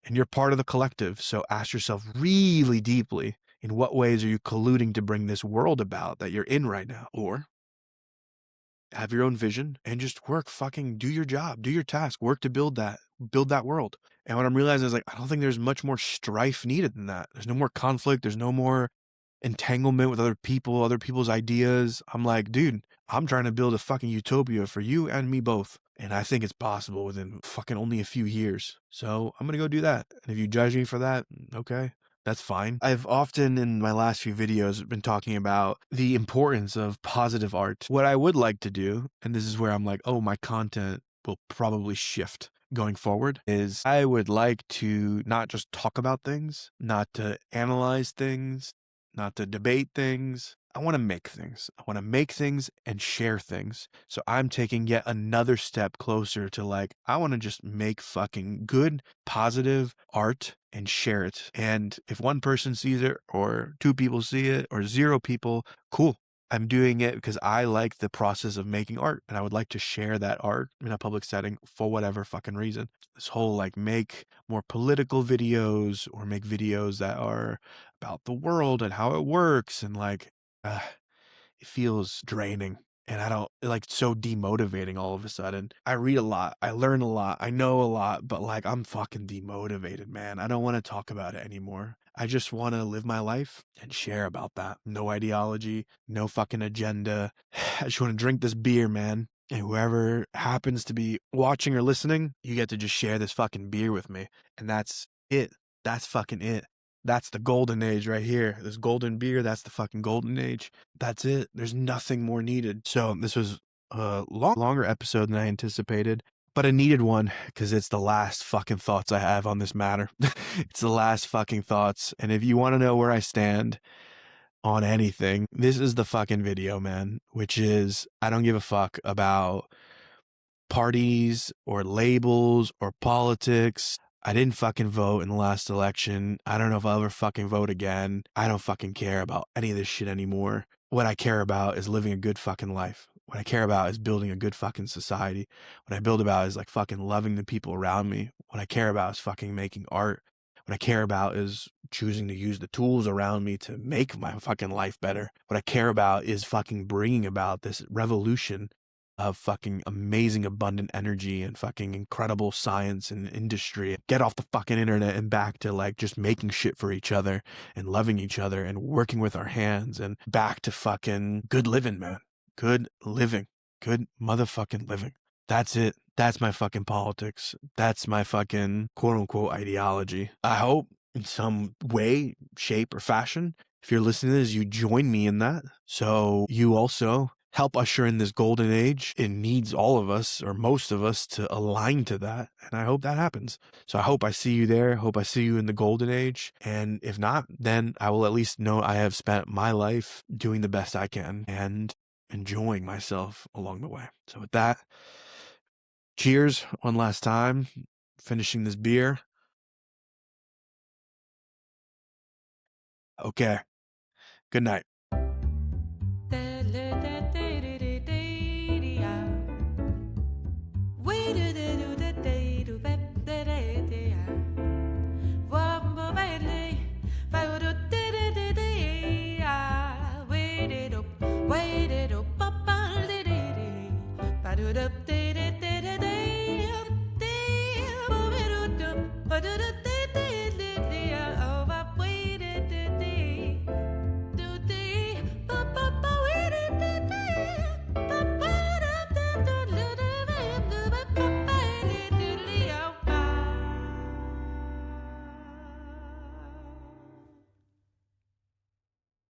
and you're part of the collective. So ask yourself really deeply, in what ways are you colluding to bring this world about that you're in right now? Or have your own vision and just work, fucking do your job, do your task, work to build that world. And what I'm realizing is like, I don't think there's much more strife needed than that. There's no more conflict. There's no more entanglement with other people, other people's ideas. I'm like, dude, I'm trying to build a fucking utopia for you and me both. And I think it's possible within fucking only a few years. So I'm going to go do that. And if you judge me for that, okay, that's fine. I've often in my last few videos been talking about the importance of positive art. What I would like to do, and this is where I'm like, oh, my content will probably shift going forward is I would like to not just talk about things, not to analyze things, not to debate things. I want to make things. I want to make things and share things. So I'm taking yet another step closer to like, I want to just make fucking good, positive art and share it. And if one person sees it or two people see it or zero people, cool. I'm doing it because I like the process of making art and I would like to share that art in a public setting for whatever fucking reason. This whole like make more political videos or make videos that are about the world and how it works and like, it feels draining. And I don't like so demotivating all of a sudden. I read a lot. I learn a lot. I know a lot, but like I'm fucking demotivated, man. I don't want to talk about it anymore. I just want to live my life and share about that. No ideology, no fucking agenda. I just want to drink this beer, man. And whoever happens to be watching or listening, you get to just share this fucking beer with me. And that's it. That's fucking it. That's the golden age right here. This golden beer, that's the fucking golden age. That's it. There's nothing more needed. So this was a longer episode than I anticipated, but a needed one because it's the last fucking thoughts I have on this matter. It's the last fucking thoughts. And if you want to know where I stand on anything, this is the fucking video, man, which is I don't give a fuck about parties or labels or politics. I didn't fucking vote in the last election. I don't know if I'll ever fucking vote again. I don't fucking care about any of this shit anymore. What I care about is living a good fucking life. What I care about is building a good fucking society. What I build about is like fucking loving the people around me. What I care about is fucking making art. What I care about is choosing to use the tools around me to make my fucking life better. What I care about is fucking bringing about this revolution of fucking amazing abundant energy and fucking incredible science and industry. Get off the fucking internet and back to like just making shit for each other and loving each other and working with our hands and back to fucking good living, man. Good living. Good motherfucking living. That's it. That's my fucking politics. That's my fucking quote unquote ideology. I hope in some way, shape, or fashion, if you're listening to this, you join me in that. So you also help usher in this golden age. It needs all of us or most of us to align to that. And I hope that happens. So I hope I see you there. Hope I see you in the golden age. And if not, then I will at least know I have spent my life doing the best I can and enjoying myself along the way. So with that, cheers one last time, finishing this beer. Okay. Good night. Wait it up,